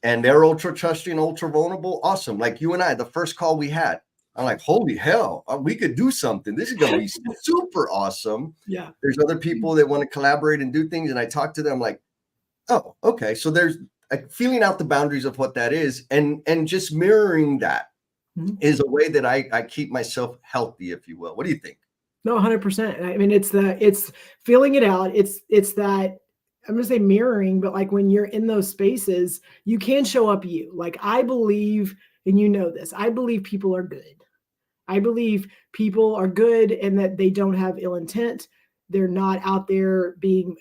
and they're ultra trusting, ultra vulnerable, awesome. Like you and I, the first call we had, I'm like, holy hell, we could do something. This is going to be super awesome. Yeah. There's other people that want to collaborate and do things. And I talk to them like, oh, okay. So there's feeling out the boundaries of what that is and just mirroring that is a way that I keep myself healthy, if you will. What do you think? No, 100%. I mean, it's feeling it out. It's that I'm going to say mirroring, but like when you're in those spaces, you can show up you. Like I believe, and you know this, I believe people are good. I believe people are good and that they don't have ill intent. They're not out there being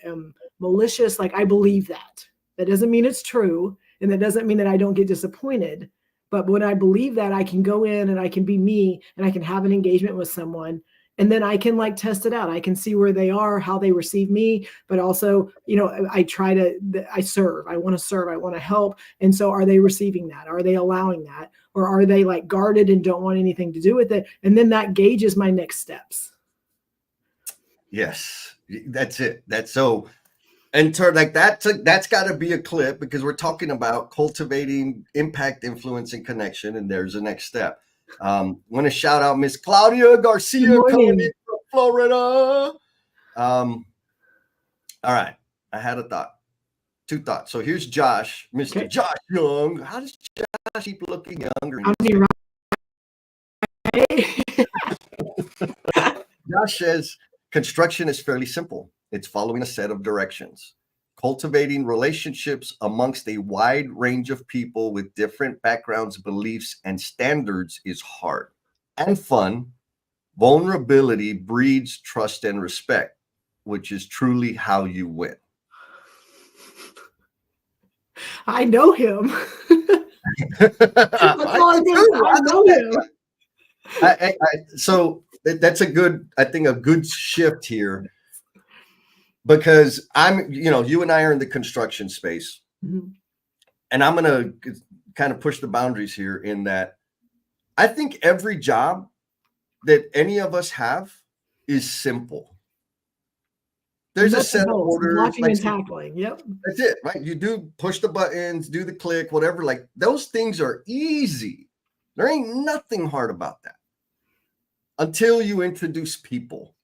malicious. Like I believe that. That doesn't mean it's true. And that doesn't mean that I don't get disappointed. But when I believe that, I can go in and I can be me and I can have an engagement with someone. And then I can like test it out. I can see where they are, how they receive me, but also, I serve, I want to serve, I want to help. And so are they receiving that? Are they allowing that? Or are they like guarded and don't want anything to do with it? And then that gauges my next steps. Yes, that's it. That's so, and like that's got to be a clip because we're talking about cultivating impact, influence, and connection. And there's the next step. Want to shout out Miss Claudia Garcia coming in from Florida. All right. I had a thought. Two thoughts. So here's Josh, Mr. Josh Young. How does Josh keep looking younger? Josh says construction is fairly simple. It's following a set of directions. Cultivating relationships amongst a wide range of people with different backgrounds, beliefs, and standards is hard and fun. Vulnerability breeds trust and respect, which is truly how you win. I know him. I know him. So that's a good shift here because you and I are in the construction space, and I'm going to kind of push the boundaries here in that I think every job that any of us have is simple. There's a set of orders, blocking and tackling. Yep. That's it, right? You do push the buttons, do the click, whatever. Like those things are easy. There ain't nothing hard about that until you introduce people.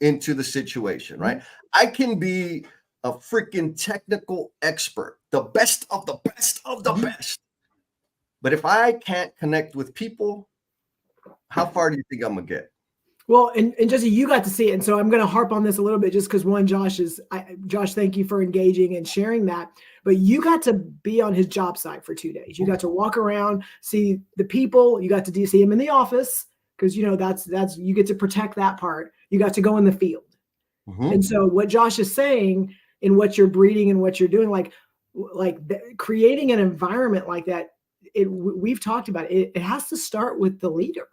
into the situation, right? I can be a freaking technical expert, the best of the best of the best. But if I can't connect with people, how far do you think I'm gonna get? Well, and Jesse, you got to see it, and so I'm going to harp on this a little bit, just because one, Josh, thank you for engaging and sharing that. But you got to be on his job site for 2 days. You got to walk around, see the people. You got to see him in the office, because that's you get to protect that part. You got to go in the field, and so what Josh is saying, in what you're breeding and what you're doing, creating an environment like that. We've talked about it. It has to start with the leader.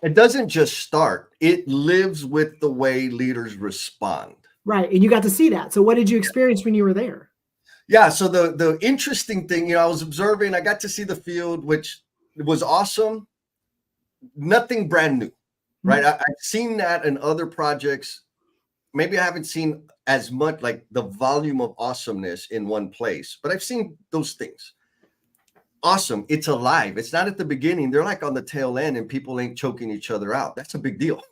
It doesn't just start, it lives with the way leaders respond. Right. And you got to see that. So what did you experience when you were there? Yeah. So the interesting thing, I was observing, I got to see the field, which was awesome. Nothing brand new, right? I've seen that in other projects. Maybe I haven't seen as much, like the volume of awesomeness in one place, but I've seen those things. Awesome. It's alive. It's not at the beginning. They're like on the tail end and people ain't choking each other out. That's a big deal.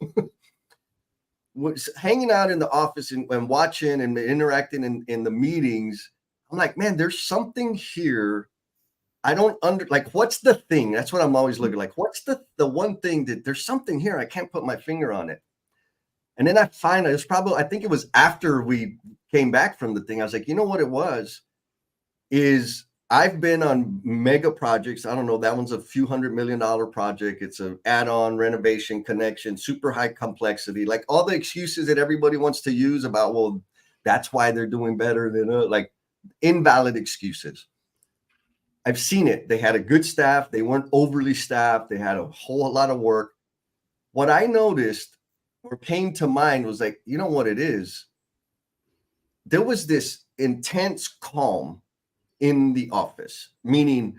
Hanging out in the office and watching and interacting in the meetings, I'm like, man, there's something here. I don't what's the thing? That's what I'm always looking like. What's the one thing that there's something here? I can't put my finger on it. And then I find I think it was after we came back from the thing. I was like, you know what it was? Is I've been on mega projects. I don't know. That one's a few $100 million project. It's an add-on renovation connection, super high complexity, like all the excuses that everybody wants to use about, well, that's why they're doing better than like invalid excuses. I've seen it. They had a good staff. They weren't overly staffed. They had a whole lot of work. What I noticed or came to mind was like, you know what it is? There was this intense calm in the office, meaning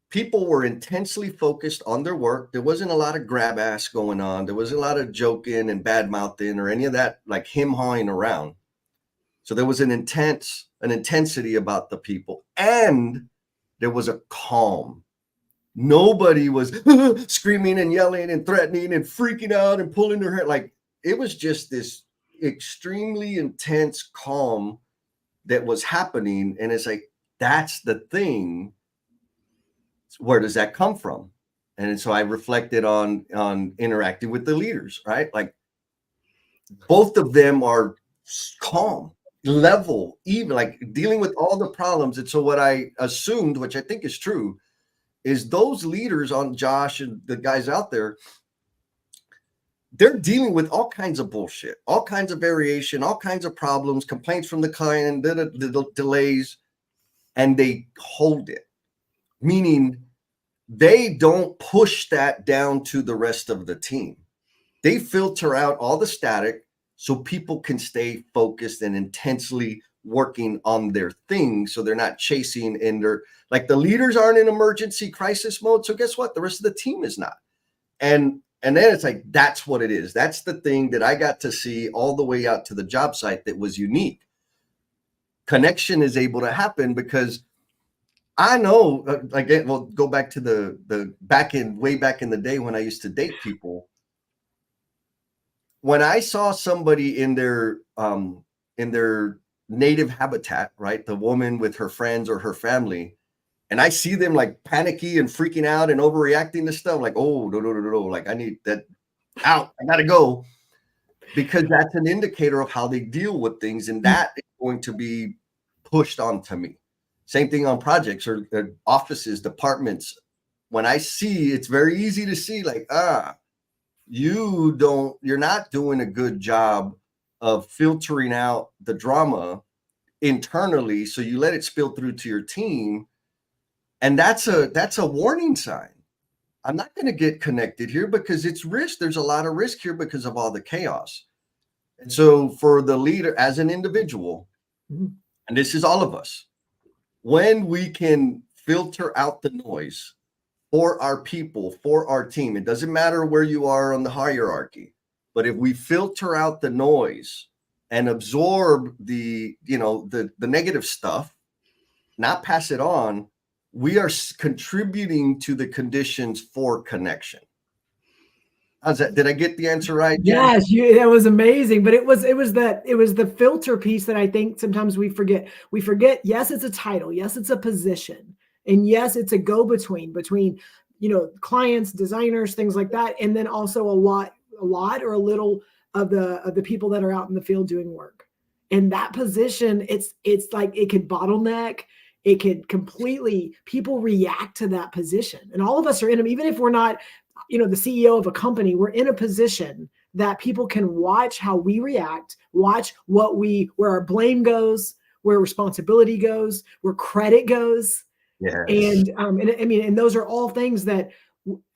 people were intensely focused on their work. There wasn't a lot of grab ass going on. There wasn't a lot of joking and bad mouthing or any of that, like him hawing around. So there was an intensity about the people, and there was a calm. Nobody was screaming and yelling and threatening and freaking out and pulling their hair. Like it was just this extremely intense calm that was happening. And it's like, that's the thing. Where does that come from? And so I reflected on interacting with the leaders, right? Like both of them are calm, level, even like dealing with all the problems. And so what I assumed, which I think is true, is those leaders on Josh and the guys out there, they're dealing with all kinds of bullshit, all kinds of variation, all kinds of problems, complaints from the client, the delays, and they hold it. Meaning they don't push that down to the rest of the team. They filter out all the static so people can stay focused and intensely working on their thing. So they're not chasing in their, like the leaders aren't in emergency crisis mode. So guess what? The rest of the team is not. And then it's like, that's what it is. That's the thing that I got to see all the way out to the job site that was unique. Connection is able to happen because I know, again, we'll go back to the way back in the day when I used to date people. When I saw somebody in their native habitat, right, the woman with her friends or her family, and I see them like panicky and freaking out and overreacting to stuff, like, oh, no, like I need that out, I gotta go, because that's an indicator of how they deal with things, and that is going to be pushed onto me. Same thing on projects or offices, departments. When I see, it's very easy to see like, you're not doing a good job of filtering out the drama internally. So you let it spill through to your team. And that's a warning sign. I'm not going to get connected here because it's risk. There's a lot of risk here because of all the chaos. And so for the leader as an individual, and this is all of us, when we can filter out the noise for our people, for our team, it doesn't matter where you are on the hierarchy, but if we filter out the noise and absorb the negative stuff, not pass it on, we are contributing to the conditions for connection. How's that? Did I get the answer right, Jen? Yes, that was amazing. But it was the filter piece that I think sometimes we forget. We forget, yes, it's a title, yes, it's a position, and yes, it's a go-between clients, designers, things like that, and then also a lot or a little of the people that are out in the field doing work. In that position, it's like it could bottleneck. It could completely people react to that position, and all of us are in them, even if we're not the CEO of a company. We're in a position that people can watch how we react, watch where our blame goes, where responsibility goes, where credit goes. Yes. And I mean, and those are all things that,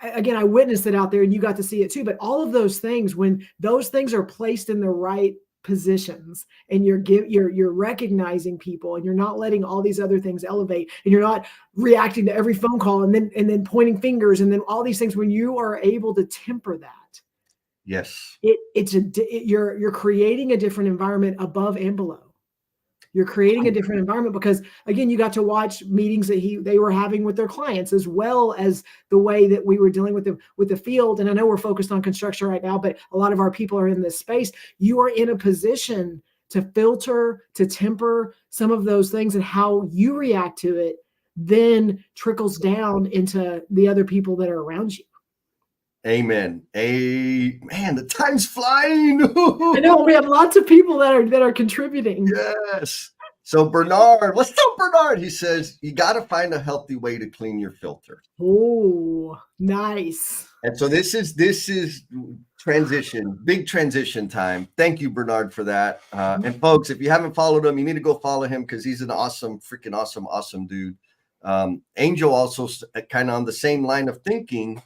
again, I witnessed it out there, and you got to see it too. But all of those things, when those things are placed in the right positions, and you're recognizing people, and you're not letting all these other things elevate, and you're not reacting to every phone call, and then pointing fingers, and then all these things. When you are able to temper that, Yes. you're creating a different environment above and below. You're creating a different environment because, again, you got to watch meetings that they were having with their clients, as well as the way that we were dealing with the field. And I know we're focused on construction right now, but a lot of our people are in this space. You are in a position to filter, to temper some of those things, and how you react to it then trickles down into the other people that are around you. Amen. Man, the time's flying. I know we have lots of people that are contributing. Yes. So Bernard, what's up, Bernard? He says you got to find a healthy way to clean your filter. Oh, nice. And so this is big transition time. Thank you, Bernard, for that. And folks, if you haven't followed him, you need to go follow him, because he's an awesome, freaking awesome dude. Angel also kind of on the same line of thinking.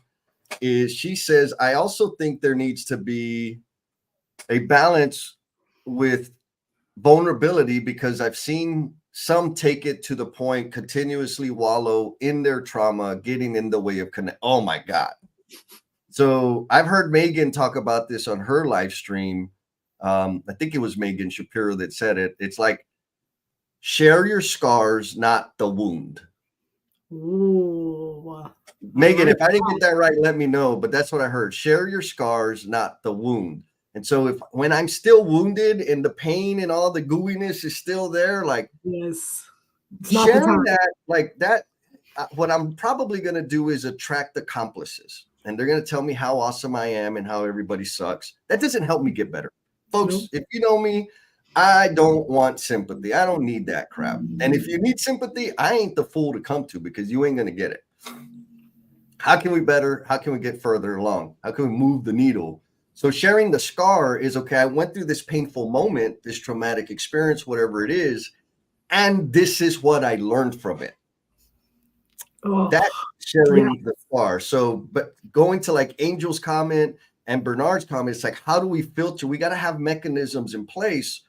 She says, I also think there needs to be a balance with vulnerability, because I've seen some take it to the point, continuously wallow in their trauma, getting in the way of connect. Oh my God. So I've heard Megan talk about this on her live stream. I think it was Megan Shapiro that said it. It's like, share your scars, not the wound. Ooh. Megan, if I didn't get that right, let me know. But that's what I heard. Share your scars, not the wound. And so when I'm still wounded and the pain and all the gooiness is still there, like, yes, it's not the sharing time. that, like that, what I'm probably going to do is attract accomplices. And they're going to tell me how awesome I am and how everybody sucks. That doesn't help me get better. Folks, Nope. if you know me, I don't want sympathy. I don't need that crap. And if you need sympathy, I ain't the fool to come to, because you ain't going to get it. How can we better? How can we get further along? How can we move the needle? So sharing the scar is, okay, I went through this painful moment, this traumatic experience, whatever it is, and this is what I learned from it. Oh, That's sharing yeah. the scar. So, but going to like Angel's comment and Bernard's comment, it's like, how do we filter? We got to have mechanisms in place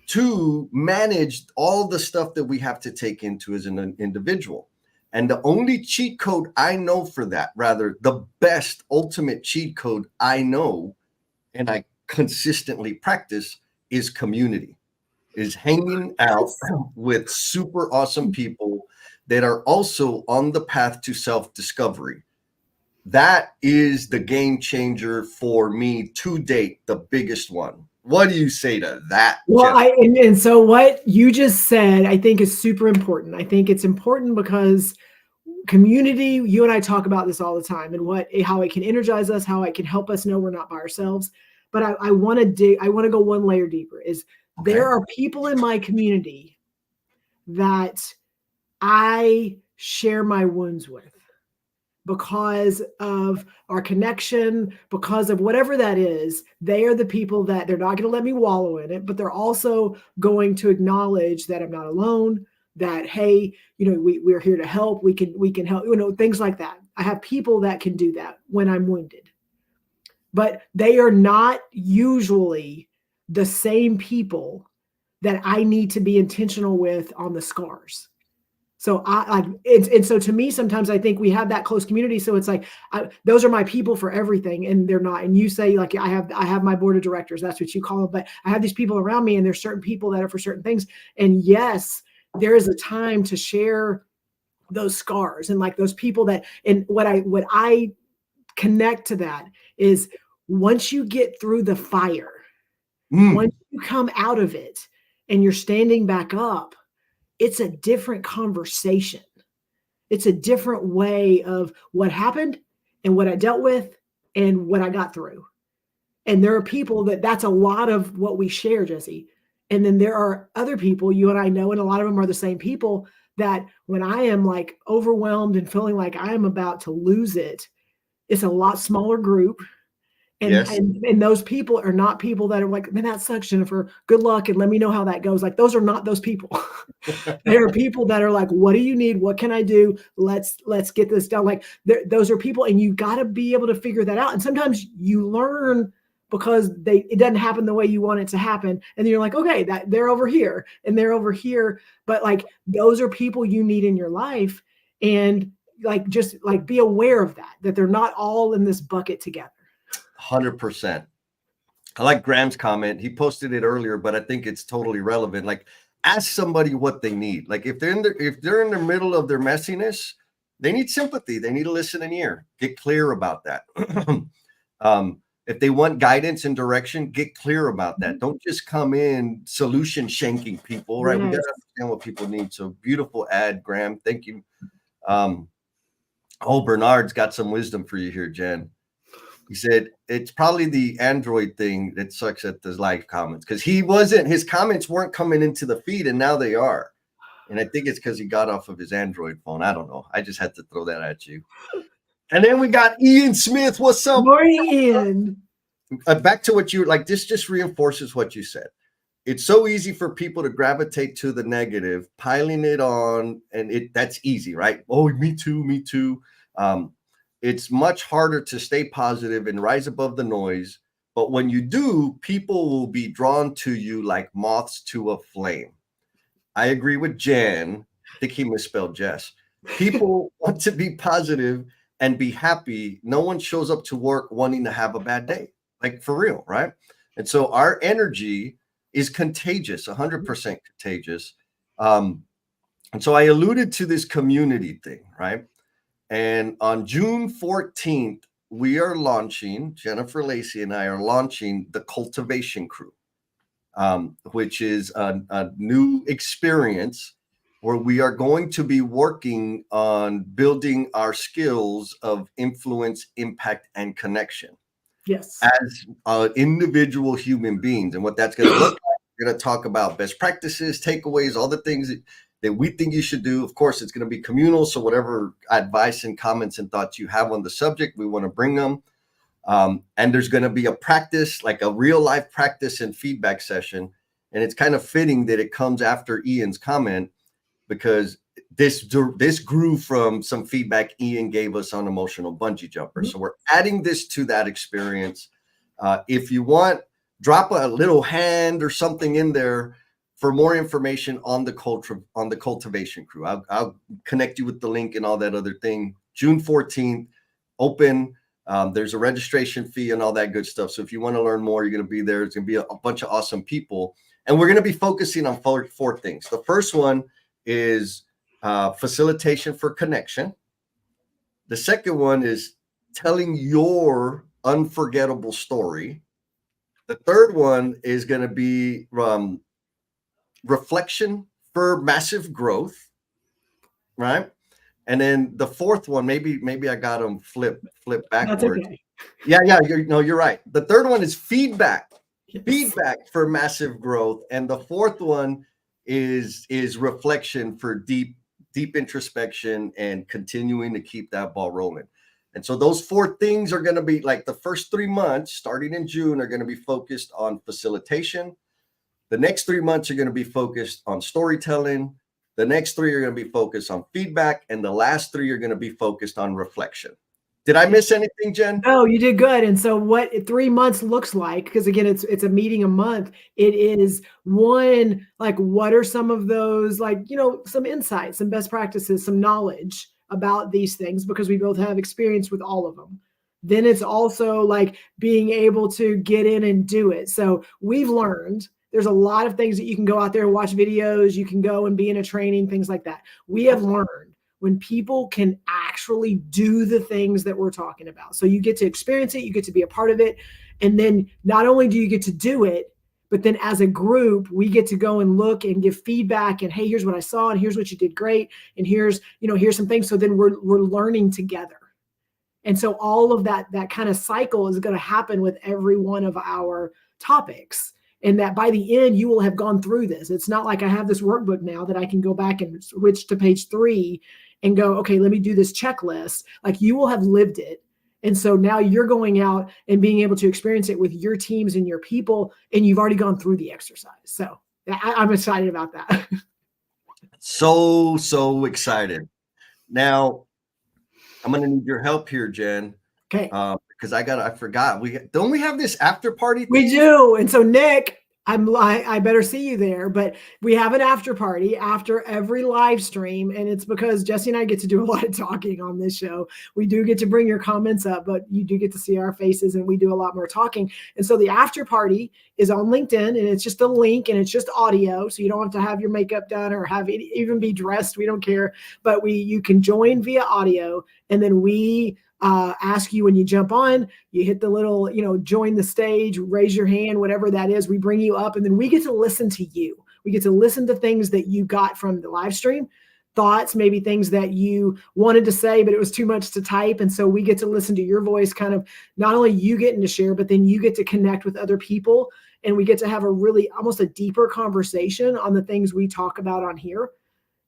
to manage all the stuff that we have to take into as an individual. And the only cheat code I know for that, rather the best ultimate cheat code I know and I consistently practice, is community, is hanging out with super awesome people that are also on the path to self-discovery. That is the game changer for me to date, the biggest one. What do you say to that, Well, Jeff? and so what you just said, I think, is super important. I think it's important because community, you and I talk about this all the time, and how it can energize us, how it can help us know we're not by ourselves. But I want to go one layer deeper. There are people in my community that I share my wounds with, because of our connection, because of whatever that is. They are the people that they're not going to let me wallow in it, but they're also going to acknowledge that I'm not alone, that, hey, we're here to help. We can help, things like that. I have people that can do that when I'm wounded, but they are not usually the same people that I need to be intentional with on the scars. So so to me, sometimes I think we have that close community. So it's like, those are my people for everything, and they're not. And you say, like, I have my board of directors. That's what you call it. But I have these people around me, and there's certain people that are for certain things. And yes, there is a time to share those scars, and like those people that, and what I connect to that is, once you get through the fire, Mm, once you come out of it and you're standing back up, it's a different conversation. It's a different way of what happened and what I dealt with and what I got through. And there are people that's a lot of what we share, Jesse. And then there are other people you and I know, and a lot of them are the same people, that when I am like overwhelmed and feeling like I am about to lose it, it's a lot smaller group. And, yes. and and those people are not people that are like, man, that sucks, Jennifer. Good luck and let me know how that goes. Like those are not those people. There are people that are like, what do you need? What can I do? Let's get this done. Like those are people, and you got to be able to figure that out. And sometimes you learn because it doesn't happen the way you want it to happen, and then you're like, okay, that they're over here and they're over here, but like those are people you need in your life, and like just like be aware of that they're not all in this bucket together. 100%. I like Graham's comment. He posted it earlier, but I think it's totally relevant. Like, ask somebody what they need. Like, if they're in the middle of their messiness, they need sympathy. They need a listening ear. Get clear about that. If they want guidance and direction, get clear about that. Don't just come in solution shanking people, right? We got Yes. to understand what people need. So beautiful ad, Graham. Thank you. Um, Bernard's got some wisdom for you here, Jen. He said it's probably the Android thing that sucks at the live comments, because his comments weren't coming into the feed, and now they are. And I think it's because he got off of his Android phone. I don't know. I just had to throw that at you. And then we got Ian Smith. What's up? Morning, Ian. Back to what you like. This just reinforces what you said. It's so easy for people to gravitate to the negative, piling it on, and that's easy, right? Oh, me too, me too. It's much harder to stay positive and rise above the noise. But when you do, people will be drawn to you like moths to a flame. I agree with Jan. I think he misspelled Jess. People want to be positive and be happy. No one shows up to work wanting to have a bad day, like for real, right? And so our energy is contagious, 100% contagious. And so I alluded to this community thing, right? And on June 14th, we are launching, Jennifer Lacey and I are launching the Cultivation Crew, which is a new experience where we are going to be working on building our skills of influence, impact, and connection Yes. as individual human beings. And what that's going to look like, we're going to talk about best practices, takeaways, all the things that we think you should do. Of course, it's going to be communal. So whatever advice and comments and thoughts you have on the subject, we want to bring them. And there's going to be a practice, like a real life practice and feedback session. And it's kind of fitting that it comes after Ian's comment, because this grew from some feedback Ian gave us on emotional bungee jumpers. Mm-hmm. So we're adding this to that experience. If you want, drop a little hand or something in there for more information on the cultivation crew. I'll connect you with the link and all that other thing. June 14th, open. There's a registration fee and all that good stuff. So if you want to learn more, you're going to be there. It's going to be a bunch of awesome people. And we're going to be focusing on four things. The first one is facilitation for connection. The second one is telling your unforgettable story. The third one is going to be reflection for massive growth, right? And then the fourth one, maybe I got them flip That's backwards. okay. Yeah, you're right. The third one is feedback. Yes. Feedback for massive growth, and the fourth one is reflection for deep introspection and continuing to keep that ball rolling. And so those four things are going to be like the first 3 months starting in June are going to be focused on facilitation. The next 3 months are going to be focused on storytelling. The next 3 are going to be focused on feedback, and the last 3 are going to be focused on reflection. Did I miss anything, Jen? No, you did good. And so what 3 months looks like, because again, it's a meeting a month. It is one, like, what are some of those, like, some insights, some best practices, some knowledge about these things, because we both have experience with all of them. Then it's also like being able to get in and do it. So we've learned there's a lot of things that you can go out there and watch videos. You can go and be in a training, things like that. We have learned when people can actually do the things that we're talking about. So you get to experience it, you get to be a part of it. And then not only do you get to do it, but then as a group, we get to go and look and give feedback and, hey, here's what I saw and here's what you did great. And here's some things. So then we're learning together. And so all of that kind of cycle is going to happen with every one of our topics. And that by the end, you will have gone through this. It's not like I have this workbook now that I can go back and switch to page 3 and go, okay, let me do this checklist. Like, you will have lived it. And so now you're going out and being able to experience it with your teams and your people, and you've already gone through the exercise. So I'm excited about that. So excited. Now, I'm going to need your help here, Jen. Okay. Because I forgot. Don't we have this after party thing? We do. And so, Nick, I better see you there, but we have an after party after every live stream. And it's because Jesse and I get to do a lot of talking on this show. We do get to bring your comments up, but you do get to see our faces and we do a lot more talking. And so the after party is on LinkedIn, and it's just a link and it's just audio. So you don't have to have your makeup done or have it even be dressed. We don't care, but you can join via audio, and then we ask you when you jump on, you hit the little, join the stage, raise your hand, whatever that is. We bring you up, and then we get to listen to you. We get to listen to things that you got from the live stream, thoughts, maybe things that you wanted to say, but it was too much to type. And so we get to listen to your voice, kind of not only you getting to share, but then you get to connect with other people. And we get to have a really almost a deeper conversation on the things we talk about on here.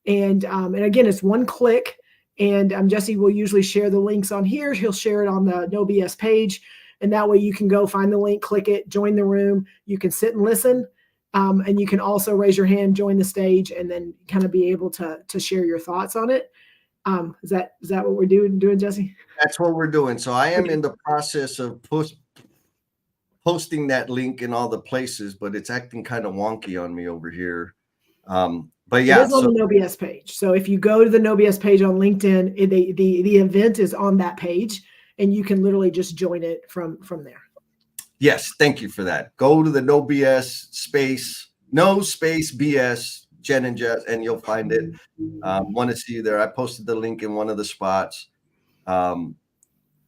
And again, it's one click. And Jesse will usually share the links on here. He'll share it on the No BS page. And that way you can go find the link, click it, join the room. You can sit and listen. And you can also raise your hand, join the stage, and then kind of be able to share your thoughts on it. Is that what we're doing, Jesse? That's what we're doing. So I am in the process of posting that link in all the places, but it's acting kind of wonky on me over here. But yeah, it is on the No BS page. So if you go to the No BS page on LinkedIn, the event is on that page, and you can literally just join it from there. Yes, thank you for that. Go to the No space BS, Jen and Jess, and you'll find it. Want to see you there. I posted the link in one of the spots. And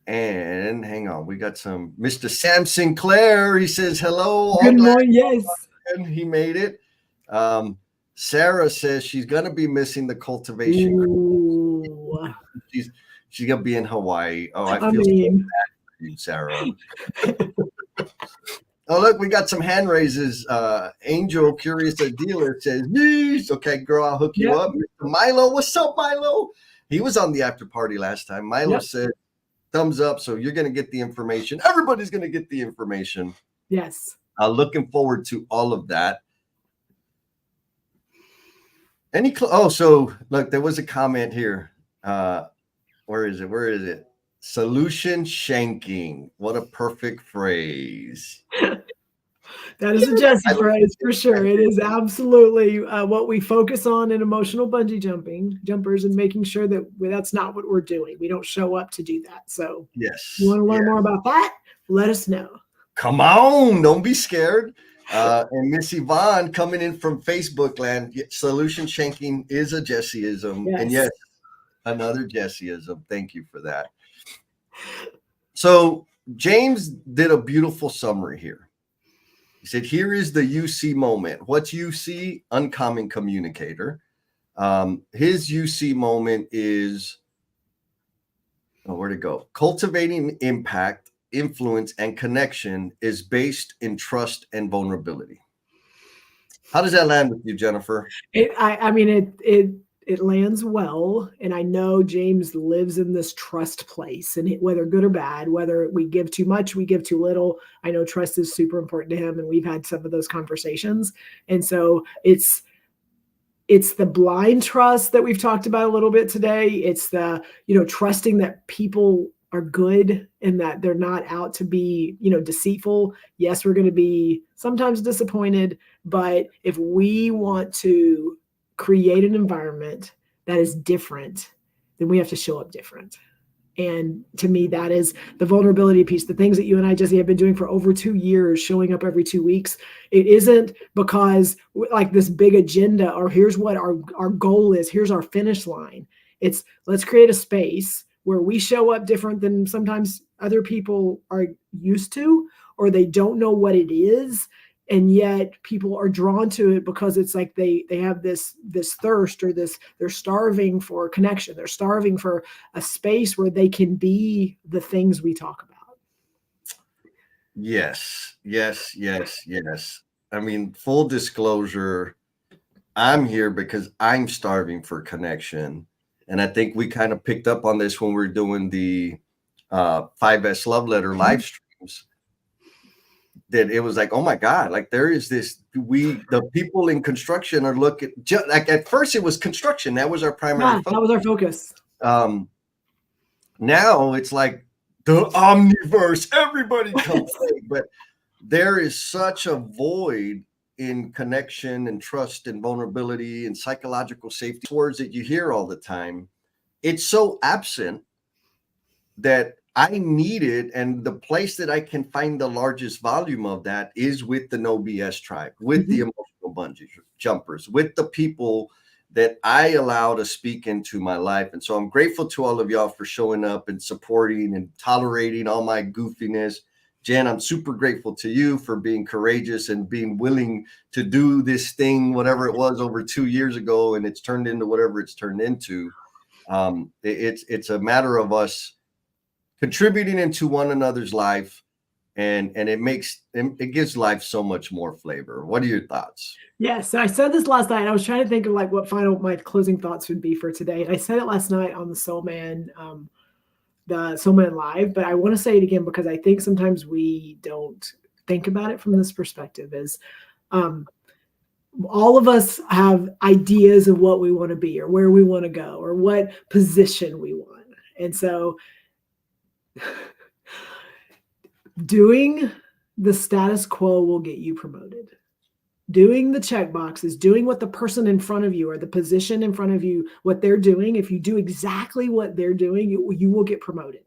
hang on, we got some Mr. Sam Sinclair. He says hello. Good morning. Yes, he made it. Sarah says she's gonna be missing the cultivation. She's gonna be in Hawaii. Oh, I feel so bad for you, Sarah. Oh, look, we got some hand raises. Angel, curious a dealer, says, "Yeesh." Okay, girl, I'll hook you up. Mr. Milo, what's up, Milo? He was on the after party last time. Milo said, thumbs up. So you're gonna get the information. Everybody's gonna get the information. Yes. Looking forward to all of that. So look, there was a comment here. Where is it? Solution shanking. What a perfect phrase. That is a Jesse phrase for sure. It is absolutely what we focus on in emotional bungee jumpers, and making sure that that's not what we're doing. We don't show up to do that. So yes, you want to learn more about that? Let us know. Come on, don't be scared. And Miss Yvonne coming in from Facebook land. Solution shanking is a Jesseism. Yes. And yes, another Jesseism. Thank you for that. So James did a beautiful summary here. He said, here is the UC moment. What's UC? Uncommon communicator. His UC moment is, where'd it go? Cultivating impact, influence, and connection is based in trust and vulnerability. How does that land with you, Jennifer? It lands well. And I know James lives in this trust place, and whether good or bad, whether we give too much, we give too little, I know trust is super important to him. And we've had some of those conversations. And so it's the blind trust that we've talked about a little bit today. It's the, trusting that people are good and that they're not out to be, deceitful. Yes, we're going to be sometimes disappointed, but if we want to create an environment that is different, then we have to show up different. And to me, that is the vulnerability piece, the things that you and I, Jesse, have been doing for over 2 years, showing up every 2 weeks. It isn't because like this big agenda, or here's what our goal is, here's our finish line. It's let's create a space where we show up different than sometimes other people are used to, or they don't know what it is, and yet people are drawn to it because it's like they have this thirst, or this, they're starving for connection, they're starving for a space where they can be the things we talk about. Yes, yes, yes, yes. I mean, full disclosure, I'm here because I'm starving for connection. And I think we kind of picked up on this when we were doing the 5S Love Letter live streams, that it was like, oh my God, like there is this, the people in construction are looking, like at first it was construction. That was our primary Yeah, focus. that was our focus. Now it's like the omniverse, everybody come play. But there is such a void in connection and trust and vulnerability and psychological safety, words that you hear all the time. It's so absent that I need it. And the place that I can find the largest volume of that is with the No BS tribe, with the emotional bungee jumpers, with the people that I allow to speak into my life. And so I'm grateful to all of y'all for showing up and supporting and tolerating all my goofiness. Jen, I'm super grateful to you for being courageous and being willing to do this thing, whatever it was over 2 years ago, and it's turned into whatever it's turned into. It's a matter of us contributing into one another's life, and it gives life so much more flavor. What are your thoughts? Yes, I said this last night. I was trying to think of like what my closing thoughts would be for today, and I said it last night on the Soul Man Live, but I want to say it again because I think sometimes we don't think about it from this perspective. Is all of us have ideas of what we want to be, or where we want to go, or what position we want, and so doing the status quo will get you promoted. Doing the check boxes, doing what the person in front of you, or the position in front of you, what they're doing, if you do exactly what they're doing, you will get promoted.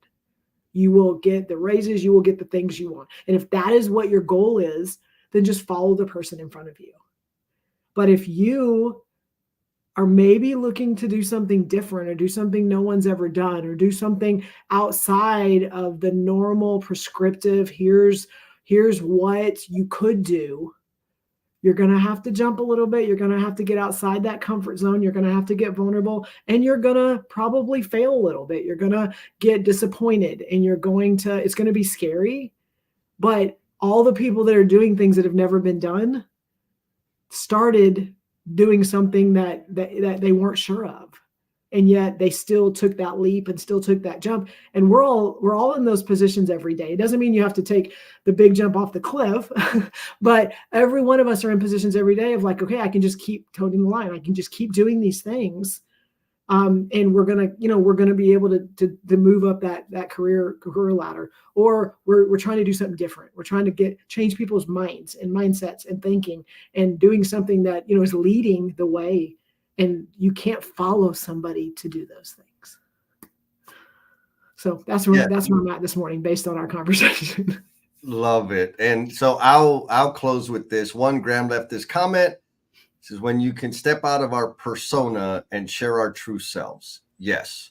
You will get the raises, you will get the things you want. And if that is what your goal is, then just follow the person in front of you. But if you are maybe looking to do something different, or do something no one's ever done, or do something outside of the normal prescriptive, here's what you could do, you're going to have to jump a little bit. You're going to have to get outside that comfort zone. You're going to have to get vulnerable, and you're going to probably fail a little bit. You're going to get disappointed, and it's going to be scary. But all the people that are doing things that have never been done started doing something that they weren't sure of. And yet they still took that leap and still took that jump. And we're all in those positions every day. It doesn't mean you have to take the big jump off the cliff, but every one of us are in positions every day of like, okay, I can just keep toting the line. I can just keep doing these things. And we're gonna be able to move up that career ladder, or we're trying to do something different. We're trying to change people's minds and mindsets and thinking, and doing something that is leading the way. And you can't follow somebody to do those things. So that's where I'm at this morning, based on our conversation. Love it. And so I'll close with this. One, Graham left this comment. This is when you can step out of our persona and share our true selves. Yes.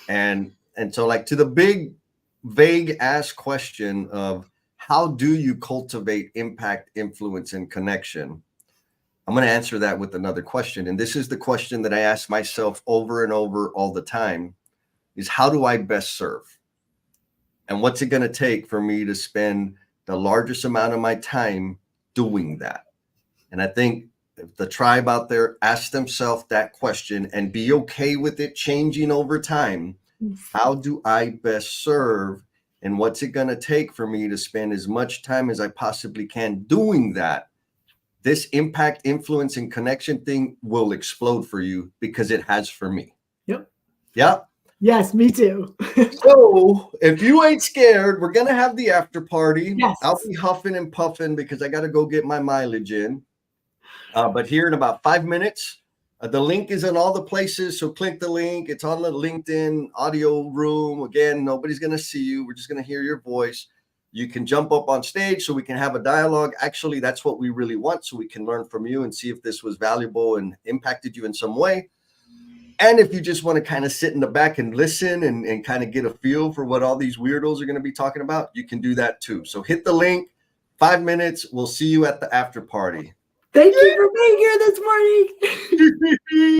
And so, like, to the big vague ass question of how do you cultivate impact, influence, and connection? I'm going to answer that with another question. And this is the question that I ask myself over and over all the time, is how do I best serve? And what's it going to take for me to spend the largest amount of my time doing that? And I think if the tribe out there ask themselves that question and be okay with it changing over time, how do I best serve? And what's it going to take for me to spend as much time as I possibly can doing that? This impact, influence, and connection thing will explode for you, because it has for me. Yep. Yeah. Yes, me too. So if you ain't scared, we're going to have the after party. Yes. I'll be huffing and puffing because I got to go get my mileage in. But here in about 5 minutes, the link is in all the places. So click the link. It's on the LinkedIn audio room. Again, nobody's going to see you. We're just going to hear your voice. You can jump up on stage so we can have a dialogue. Actually, that's what we really want, so we can learn from you and see if this was valuable and impacted you in some way. And if you just want to kind of sit in the back and listen and kind of get a feel for what all these weirdos are going to be talking about, you can do that too. So hit the link, 5 minutes. We'll see you at the after party. Thank you for being here this morning.